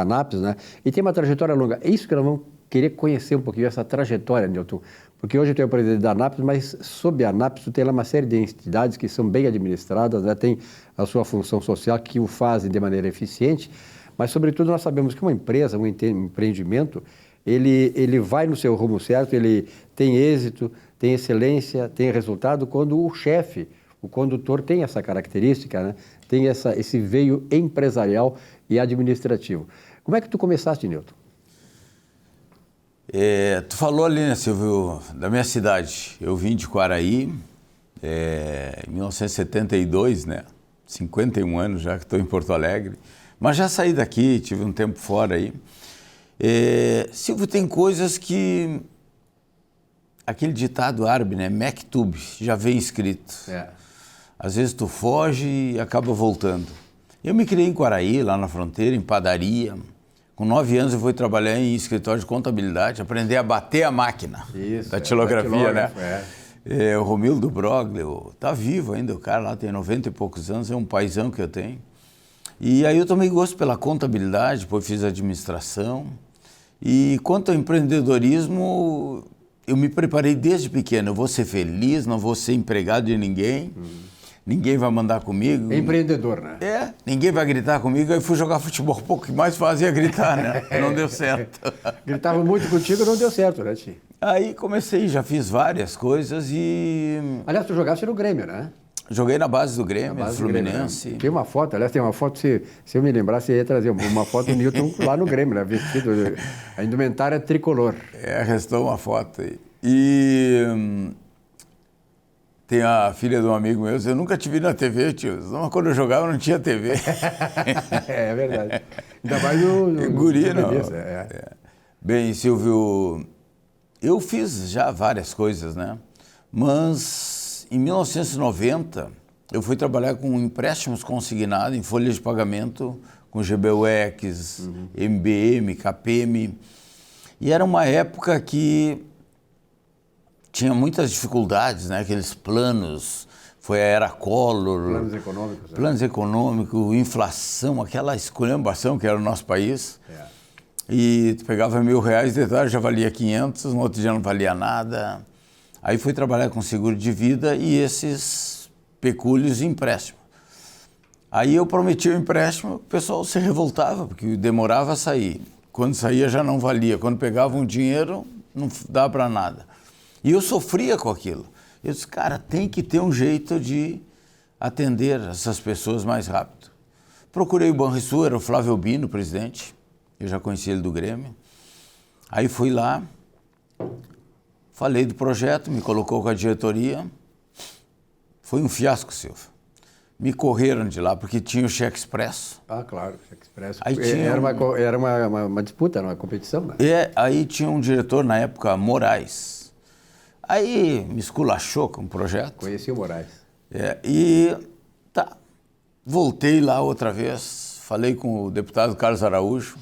ANAPES, né? E tem uma trajetória longa. É isso que nós vamos querer conhecer um pouquinho, essa trajetória, Newton. Porque hoje eu tenho o presidente da ANAPES, mas sob a ANAPES tu tem lá uma série de entidades que são bem administradas, né? Tem a sua função social que o fazem de maneira eficiente, mas sobretudo nós sabemos que uma empresa, um empreendimento, ele vai no seu rumo certo, ele tem êxito, tem excelência, tem resultado quando o chefe, o condutor tem essa característica, né? Tem esse veio empresarial e administrativo. Como é que tu começaste, Newton? Tu falou ali, né, Silvio, da minha cidade. Eu vim de Quaraí, em 1972, né? 51 anos já que estou em Porto Alegre. Mas já saí daqui, tive um tempo fora aí. Silvio, tem coisas que... Aquele ditado árabe, né? Mektub, já vem escrito. Às vezes tu foge e acaba voltando. Eu me criei em Quaraí, lá na fronteira, em padaria. Com 9 anos eu fui trabalhar em escritório de contabilidade, aprender a bater a máquina da tilografia, né? O Romildo Broglio, tá vivo ainda, o cara lá tem 90 e poucos anos, é um paizão que eu tenho. E aí eu tomei gosto pela contabilidade, depois fiz administração. E quanto ao empreendedorismo, eu me preparei desde pequeno. Eu vou ser feliz, não vou ser empregado de ninguém. Ninguém vai mandar comigo. Empreendedor, né? Ninguém vai gritar comigo. Aí fui jogar futebol, pouco que mais fazia gritar, né? Não deu certo. Gritava muito contigo, não deu certo, né, Ti? Aí comecei, já fiz várias coisas e... Aliás, tu jogaste no Grêmio, né? Joguei na base do Grêmio, do Fluminense. Grêmio, né? Tem uma foto, aliás, tem uma foto, se eu me lembrar, você ia trazer uma foto do Newton lá no Grêmio, né? Vestido, a indumentária tricolor. Restou uma foto aí. E... Tem a filha de um amigo meu, eu nunca te vi na TV, tio. Mas quando eu jogava não tinha TV. É verdade. Ainda mais no guri, não. Bem, Silvio, eu fiz já várias coisas, né? Mas em 1990 eu fui trabalhar com empréstimos consignados em folhas de pagamento com GBUX, MBM, KPM. E era uma época que tinha muitas dificuldades, né? Aqueles planos, foi a era Collor. Planos econômicos. Planos econômicos, inflação, aquela esculhambação que era o nosso país. E tu pegava R$1.000, detalhe, já valia 500, no outro dia não valia nada. Aí fui trabalhar com seguro de vida e esses pecúlios de empréstimo. Aí eu prometi o empréstimo, o pessoal se revoltava, porque demorava a sair. Quando saía já não valia, quando pegava um dinheiro não dava para nada. E eu sofria com aquilo. Eu disse, cara, tem que ter um jeito de atender essas pessoas mais rápido. Procurei o Banrisul, era o Flávio Albino, presidente. Eu já conheci ele do Grêmio. Aí fui lá, falei do projeto, me colocou com a diretoria. Foi um fiasco, Silvio. Me correram de lá, porque tinha o Cheque Expresso. Ah, claro, Cheque Expresso. Aí tinha era uma disputa, uma competição, né? Aí tinha um diretor, na época, Moraes. Aí me esculachou com o projeto. Conheci o Moraes. Voltei lá outra vez, falei com o deputado Carlos Araújo,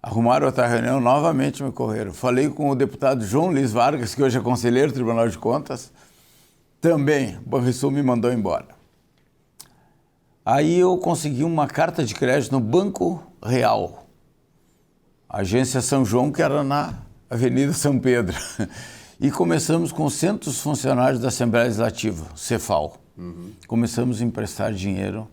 arrumaram outra reunião, novamente me correram. Falei com o deputado João Luiz Vargas, que hoje é conselheiro do Tribunal de Contas, também, o Banrisul me mandou embora. Aí eu consegui uma carta de crédito no Banco Real, agência São João, que era na Avenida São Pedro. E começamos com 100 funcionários da Assembleia Legislativa, Cefal. Começamos a emprestar dinheiro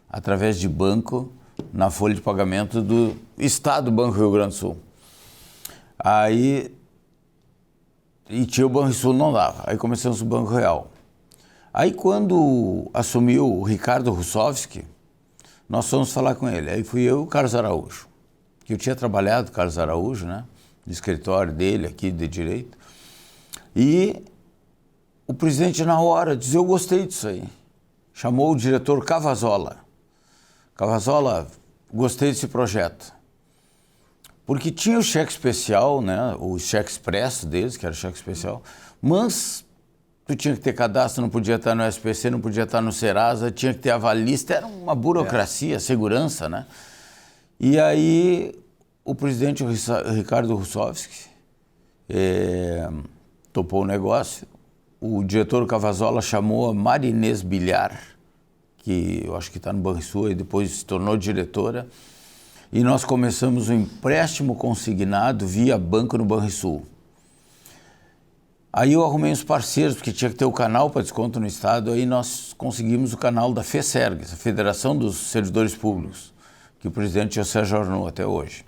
através de banco na folha de pagamento do Estado Banco Rio Grande do Sul. Aí, e tinha o Banrisul, não dava. Aí começamos o Banco Real. Aí quando assumiu o Ricardo Russowski, nós fomos falar com ele. Aí fui eu e o Carlos Araújo, que eu tinha trabalhado com o Carlos Araújo, né, no escritório dele aqui de Direito. E o presidente, na hora, disse, eu gostei disso aí. Chamou o diretor Cavazola. Cavazola, gostei desse projeto. Porque tinha o cheque especial, né, o cheque expresso deles, que era o cheque especial, mas tu tinha que ter cadastro, não podia estar no SPC, não podia estar no Serasa, tinha que ter avalista, era uma burocracia, segurança, né? E aí o presidente Ricardo Russowski topou o negócio, o diretor Cavazola chamou a Marinês Bilhar, que eu acho que está no Banrisul e depois se tornou diretora, e nós começamos um empréstimo consignado via banco no Banrisul. Aí eu arrumei uns parceiros, porque tinha que ter o canal para desconto no Estado, aí nós conseguimos o canal da FESERG, a Federação dos Servidores Públicos, que o presidente José Jornal até hoje.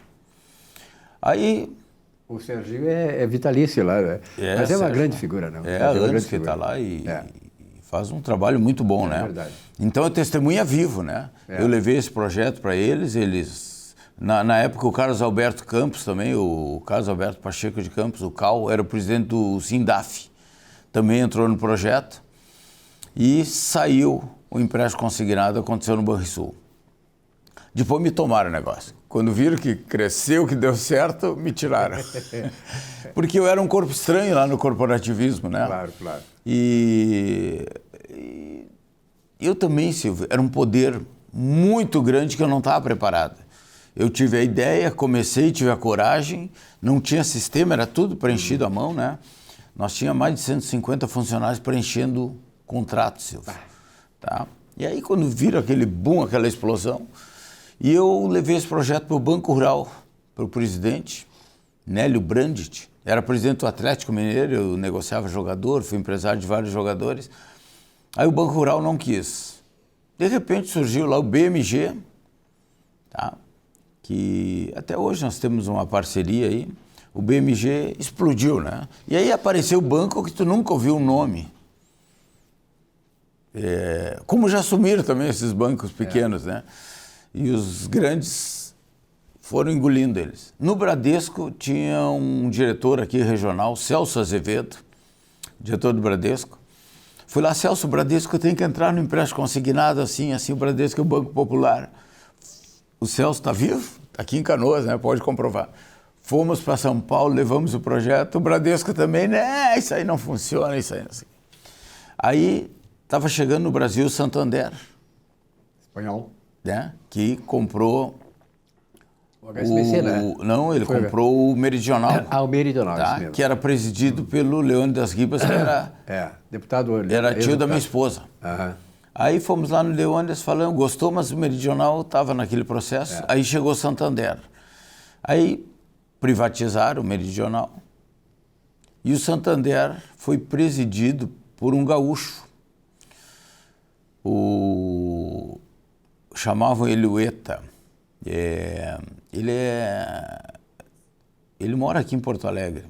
Aí... O Serginho é vitalício lá, né? Mas é uma grande figura, não? Há anos que está lá e faz um trabalho muito bom, né? É verdade. Então é testemunha vivo, né? Eu levei esse projeto para eles... Na época o Carlos Alberto Campos também, o Carlos Alberto Pacheco de Campos, o CAL, era o presidente do SINDAF, também entrou no projeto e saiu o empréstimo consignado, aconteceu no Banrisul. Depois me tomaram o negócio. Quando viram que cresceu, que deu certo, me tiraram. Porque eu era um corpo estranho lá no corporativismo, né? Claro, claro. E eu também, Silvio, era um poder muito grande que eu não estava preparado. Eu tive a ideia, comecei, tive a coragem, não tinha sistema, era tudo preenchido à mão, né? Nós tínhamos mais de 150 funcionários preenchendo contratos, Silvio. Tá? E aí, quando viram aquele boom, aquela explosão, e eu levei esse projeto para o Banco Rural, para o presidente, Nélio Brandt, era presidente do Atlético Mineiro, eu negociava jogador, fui empresário de vários jogadores. Aí o Banco Rural não quis. De repente surgiu lá o BMG, tá? Que até hoje nós temos uma parceria aí, o BMG explodiu, né? E aí apareceu o banco que tu nunca ouviu o nome. Como já sumiram também esses bancos pequenos, né? E os grandes foram engolindo eles. No Bradesco tinha um diretor aqui regional, Celso Azevedo, diretor do Bradesco. Fui lá, Celso, o Bradesco tem que entrar no empréstimo consignado assim, o Bradesco é o Banco Popular. O Celso está vivo? Está aqui em Canoas, né? Pode comprovar. Fomos para São Paulo, levamos o projeto, o Bradesco também, né? Isso aí não funciona, isso aí não sei. Aí estava chegando no Brasil o Santander. Espanhol. Né? Que comprou o HSBC, né? Não, ele comprou o Meridional. O Meridional, tá? Isso mesmo. Que era presidido pelo Leônidas Ribas, que era... deputado... Era tio da minha esposa. Aí fomos lá no Leônidas, falamos, gostou, mas o Meridional estava naquele processo. Aí chegou o Santander. Aí privatizaram o Meridional. E o Santander foi presidido por um gaúcho. Chamavam ele o ETA. Ele mora aqui em Porto Alegre.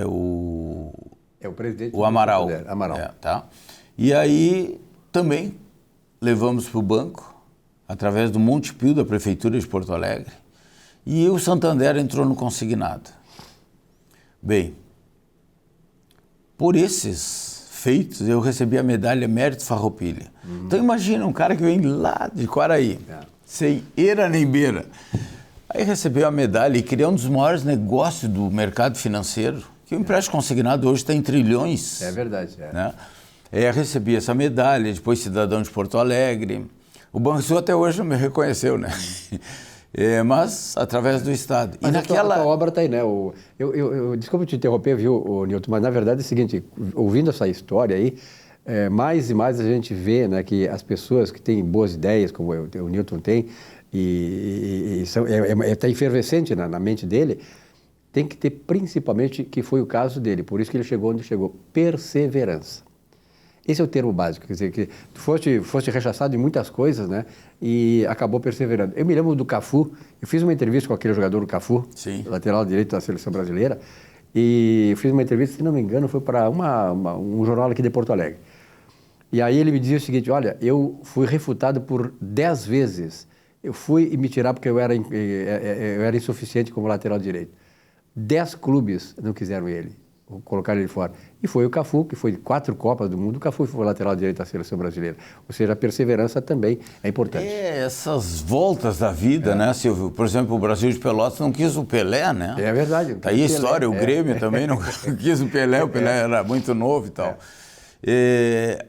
O presidente o Amaral. Amaral. Tá? E aí também levamos para o banco, através do Montepio da Prefeitura de Porto Alegre, e o Santander entrou no consignado. Bem, por esses feitos, eu recebi a medalha Mérito Farroupilha. Então imagina um cara que vem lá de Quaraí, sem eira nem beira. Aí recebeu a medalha e criou um dos maiores negócios do mercado financeiro, que o empréstimo consignado hoje está em trilhões. É verdade. Né? Recebi essa medalha, depois cidadão de Porto Alegre. O Banrisul até hoje não me reconheceu, né? Mas através do Estado. Mas a tua obra está aí, né? Desculpa te interromper, viu, Nilton, mas na verdade é o seguinte, ouvindo essa história aí, mais e mais a gente vê, né, que as pessoas que têm boas ideias, como o Nilton tem, e está efervescente na mente dele, tem que ter principalmente, que foi o caso dele, por isso que ele chegou onde chegou, perseverança. Esse é o termo básico, quer dizer, que tu foste rechaçado em muitas coisas, né? E acabou perseverando. Eu me lembro do Cafu, eu fiz uma entrevista com aquele jogador do Cafu, lateral direito da seleção brasileira, e fiz uma entrevista, se não me engano, foi para um jornal aqui de Porto Alegre. E aí ele me dizia o seguinte, olha, eu fui refutado por 10 vezes, eu fui me tirar porque eu era insuficiente como lateral direito. 10 clubes não quiseram ele. Colocaram ele fora. E foi o Cafu, que foi 4 Copas do Mundo, o Cafu foi o lateral direito da seleção brasileira. Ou seja, a perseverança também é importante. Essas voltas da vida, né, Silvio? Por exemplo, o Brasil de Pelotas não quis o Pelé, né? É verdade. Tá aí a história, o Grêmio também não quis o Pelé era muito novo e tal.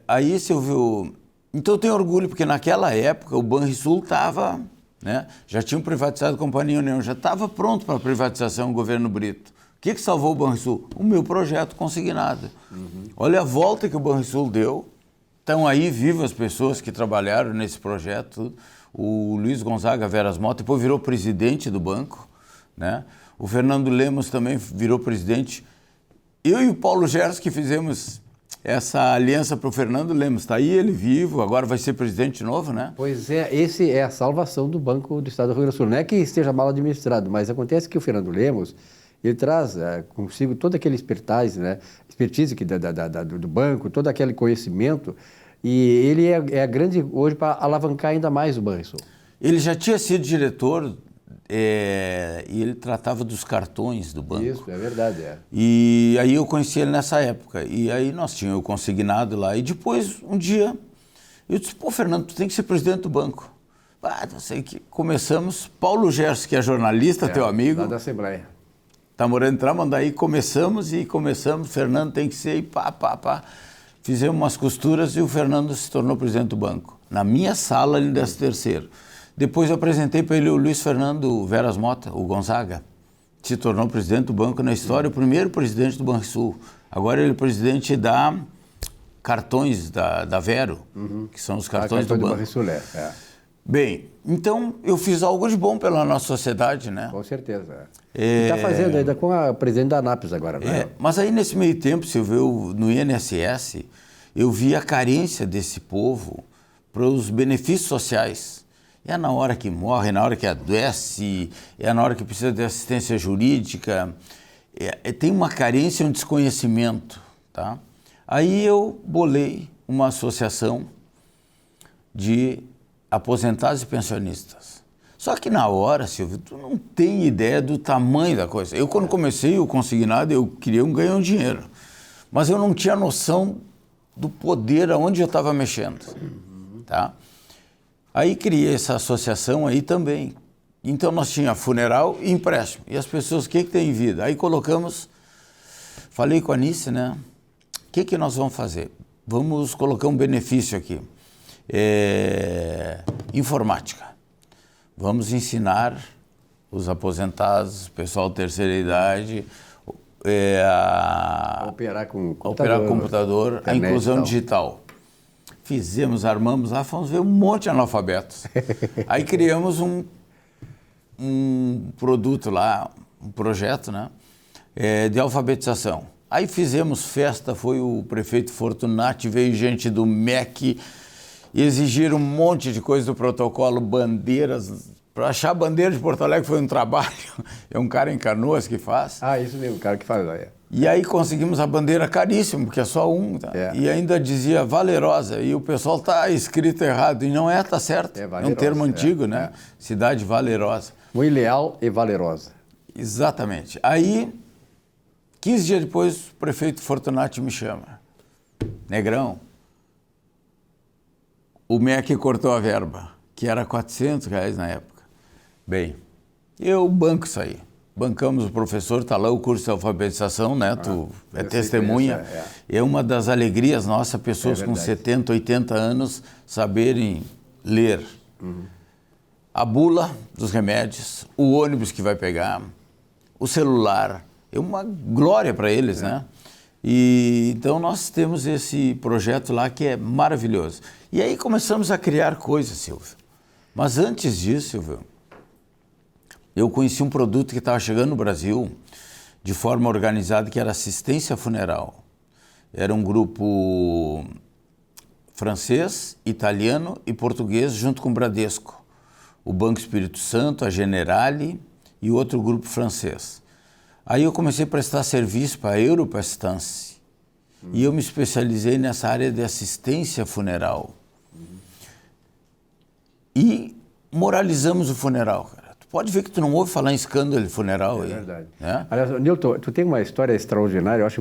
Aí, Silvio, então eu tenho orgulho, porque naquela época o Banrisul estava, né, já tinham privatizado a Companhia União, já estava pronto para a privatização o governo Brito. O que salvou o Banrisul? O meu projeto consignado. Olha a volta que o Banrisul deu. Estão aí vivas as pessoas que trabalharam nesse projeto. O Luiz Gonzaga Veras Mota depois virou presidente do banco, né? O Fernando Lemos também virou presidente. Eu e o Paulo Gerson que fizemos essa aliança para o Fernando Lemos. Está aí ele vivo, agora vai ser presidente novo, né? Pois é, esse é a salvação do Banco do Estado do Rio Grande do Sul. Não é que esteja mal administrado, mas acontece que o Fernando Lemos, ele traz consigo toda aquela expertise, né? Expertise do banco, todo aquele conhecimento, e ele é grande hoje para alavancar ainda mais o Banrisul. Ele já tinha sido diretor e ele tratava dos cartões do banco. Isso, é verdade, E aí eu conheci ele nessa época, e aí nós tínhamos o consignado lá, e depois, um dia, eu disse, pô, Fernando, tu tem que ser presidente do banco. Não sei que começamos, Paulo Gerson, que é jornalista, teu amigo. Lá da Assembleia. Tá morando em Tramandaí, começamos, Fernando tem que ser, e pá. Fizemos umas costuras e o Fernando se tornou presidente do banco. Na minha sala, ele 13º. Depois eu apresentei para ele o Luiz Fernando Veras Mota, o Gonzaga. Se tornou presidente do banco na história, o primeiro presidente do Banrisul. Agora ele é presidente da cartões da Vero, que são os cartões do banco. Banrisul, Bem, então eu fiz algo de bom pela nossa sociedade, né? Com certeza. E está fazendo ainda com a presidente da ANAPES agora, né? Mas aí nesse meio tempo, Silvio, no INSS, eu vi a carência desse povo para os benefícios sociais. É na hora que morre, é na hora que adoece, é na hora que precisa de assistência jurídica. Tem uma carência e um desconhecimento, tá? Aí eu bolei uma associação de aposentados e pensionistas. Só que na hora, Silvio, tu não tem ideia do tamanho da coisa. Eu, quando comecei o consignado, eu queria ganhar um dinheiro. Mas eu não tinha noção do poder aonde eu estava mexendo, tá? Aí criei essa associação aí também. Então nós tínhamos funeral e empréstimo. E as pessoas, o que tem em vida? Aí colocamos, falei com a Anice, né? O que nós vamos fazer? Vamos colocar um benefício aqui. Informática. Vamos ensinar os aposentados, o pessoal de terceira idade, a operar com computador, a inclusão digital. Fizemos, armamos lá, fomos ver um monte de analfabetos. Aí criamos um produto lá, um projeto, né, de alfabetização. Aí fizemos festa, foi o prefeito Fortunati, veio gente do MEC, exigiram um monte de coisa do protocolo, bandeiras. Para achar a bandeira de Porto Alegre foi um trabalho. É um cara em Canoas que faz. Isso mesmo, o cara que faz. E aí conseguimos a bandeira caríssima, porque é só um. Tá? E ainda dizia Valerosa. E o pessoal está escrito errado. E não tá certo. É um termo antigo, né? Cidade Valerosa. Muito leal e valerosa. Exatamente. Aí, 15 dias depois, o prefeito Fortunati me chama. Negrão, o MEC cortou a verba, que era R$400 na época. Bem, eu banco isso aí. Bancamos o professor, está lá o curso de alfabetização, né? Tu é testemunha. É uma das alegrias nossas, pessoas com 70, 80 anos saberem ler. A bula dos remédios, o ônibus que vai pegar, o celular. É uma glória para eles, né? E então nós temos esse projeto lá que é maravilhoso. E aí começamos a criar coisas, Silvio. Mas antes disso, Silvio, eu conheci um produto que estava chegando no Brasil de forma organizada, que era assistência funeral. Era um grupo francês, italiano e português junto com o Bradesco. O Banco Espírito Santo, a Generali e outro grupo francês. Aí eu comecei a prestar serviço para a Europassistance. E eu me especializei nessa área de assistência funeral. E moralizamos o funeral, cara. Tu pode ver que tu não ouve falar em escândalo funeral aí. É verdade. Né? Aliás, Nilton, tu tem uma história extraordinária, eu acho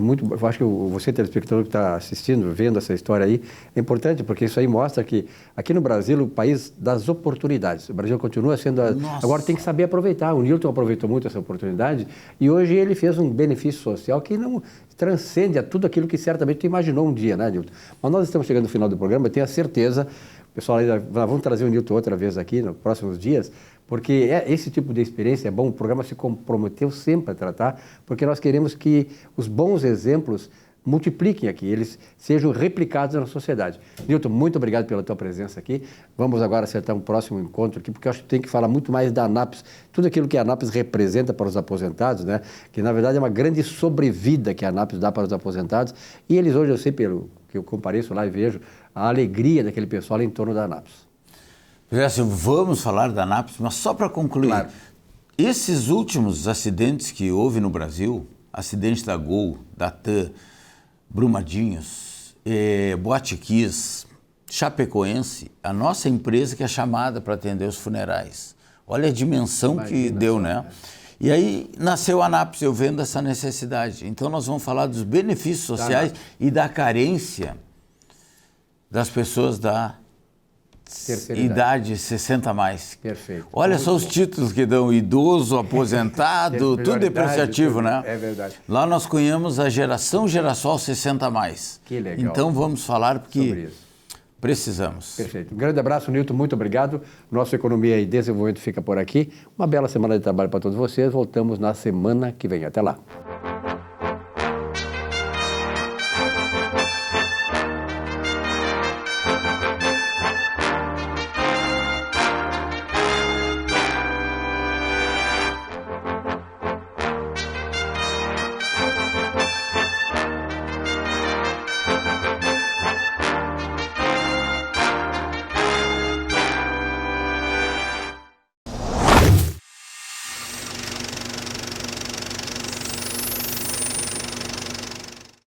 que você, telespectador que está assistindo, vendo essa história aí, é importante, porque isso aí mostra que aqui no Brasil, o país das oportunidades. O Brasil continua sendo... Agora tem que saber aproveitar. O Nilton aproveitou muito essa oportunidade e hoje ele fez um benefício social que não transcende a tudo aquilo que certamente tu imaginou um dia, né, Nilton? Mas nós estamos chegando no final do programa, eu tenho a certeza, pessoal, vamos trazer o Nilton outra vez aqui nos próximos dias, porque esse tipo de experiência é bom, o programa se comprometeu sempre a tratar, porque nós queremos que os bons exemplos multipliquem aqui, eles sejam replicados na sociedade. Nilton, muito obrigado pela tua presença aqui. Vamos agora acertar um próximo encontro aqui, porque eu acho que tem que falar muito mais da ANAPS, tudo aquilo que a ANAPS representa para os aposentados, né? Que na verdade é uma grande sobrevida que a ANAPS dá para os aposentados, e eles hoje, eu sei pelo que eu compareço lá e vejo, a alegria daquele pessoal em torno da ANAPS. Assim, vamos falar da ANAPS, mas só para concluir, Claro. Esses últimos acidentes que houve no Brasil, acidente da Gol, da TAM, Brumadinhos, Boate Kiss, Chapecoense, a nossa empresa que é chamada para atender os funerais. Olha a dimensão que deu, né? E aí nasceu a ANAPS, eu vendo essa necessidade. Então nós vamos falar dos benefícios sociais e da carência das pessoas da idade 60 a mais. Perfeito. Olha só os títulos que dão: idoso, aposentado, tudo depreciativo, né? É verdade. Lá nós cunhamos a geração Gerassol 60 a mais. Que legal. Então vamos falar Sobre porque isso. precisamos. Perfeito. Um grande abraço, Nilton, muito obrigado. Nossa Economia e Desenvolvimento fica por aqui. Uma bela semana de trabalho para todos vocês. Voltamos na semana que vem. Até lá.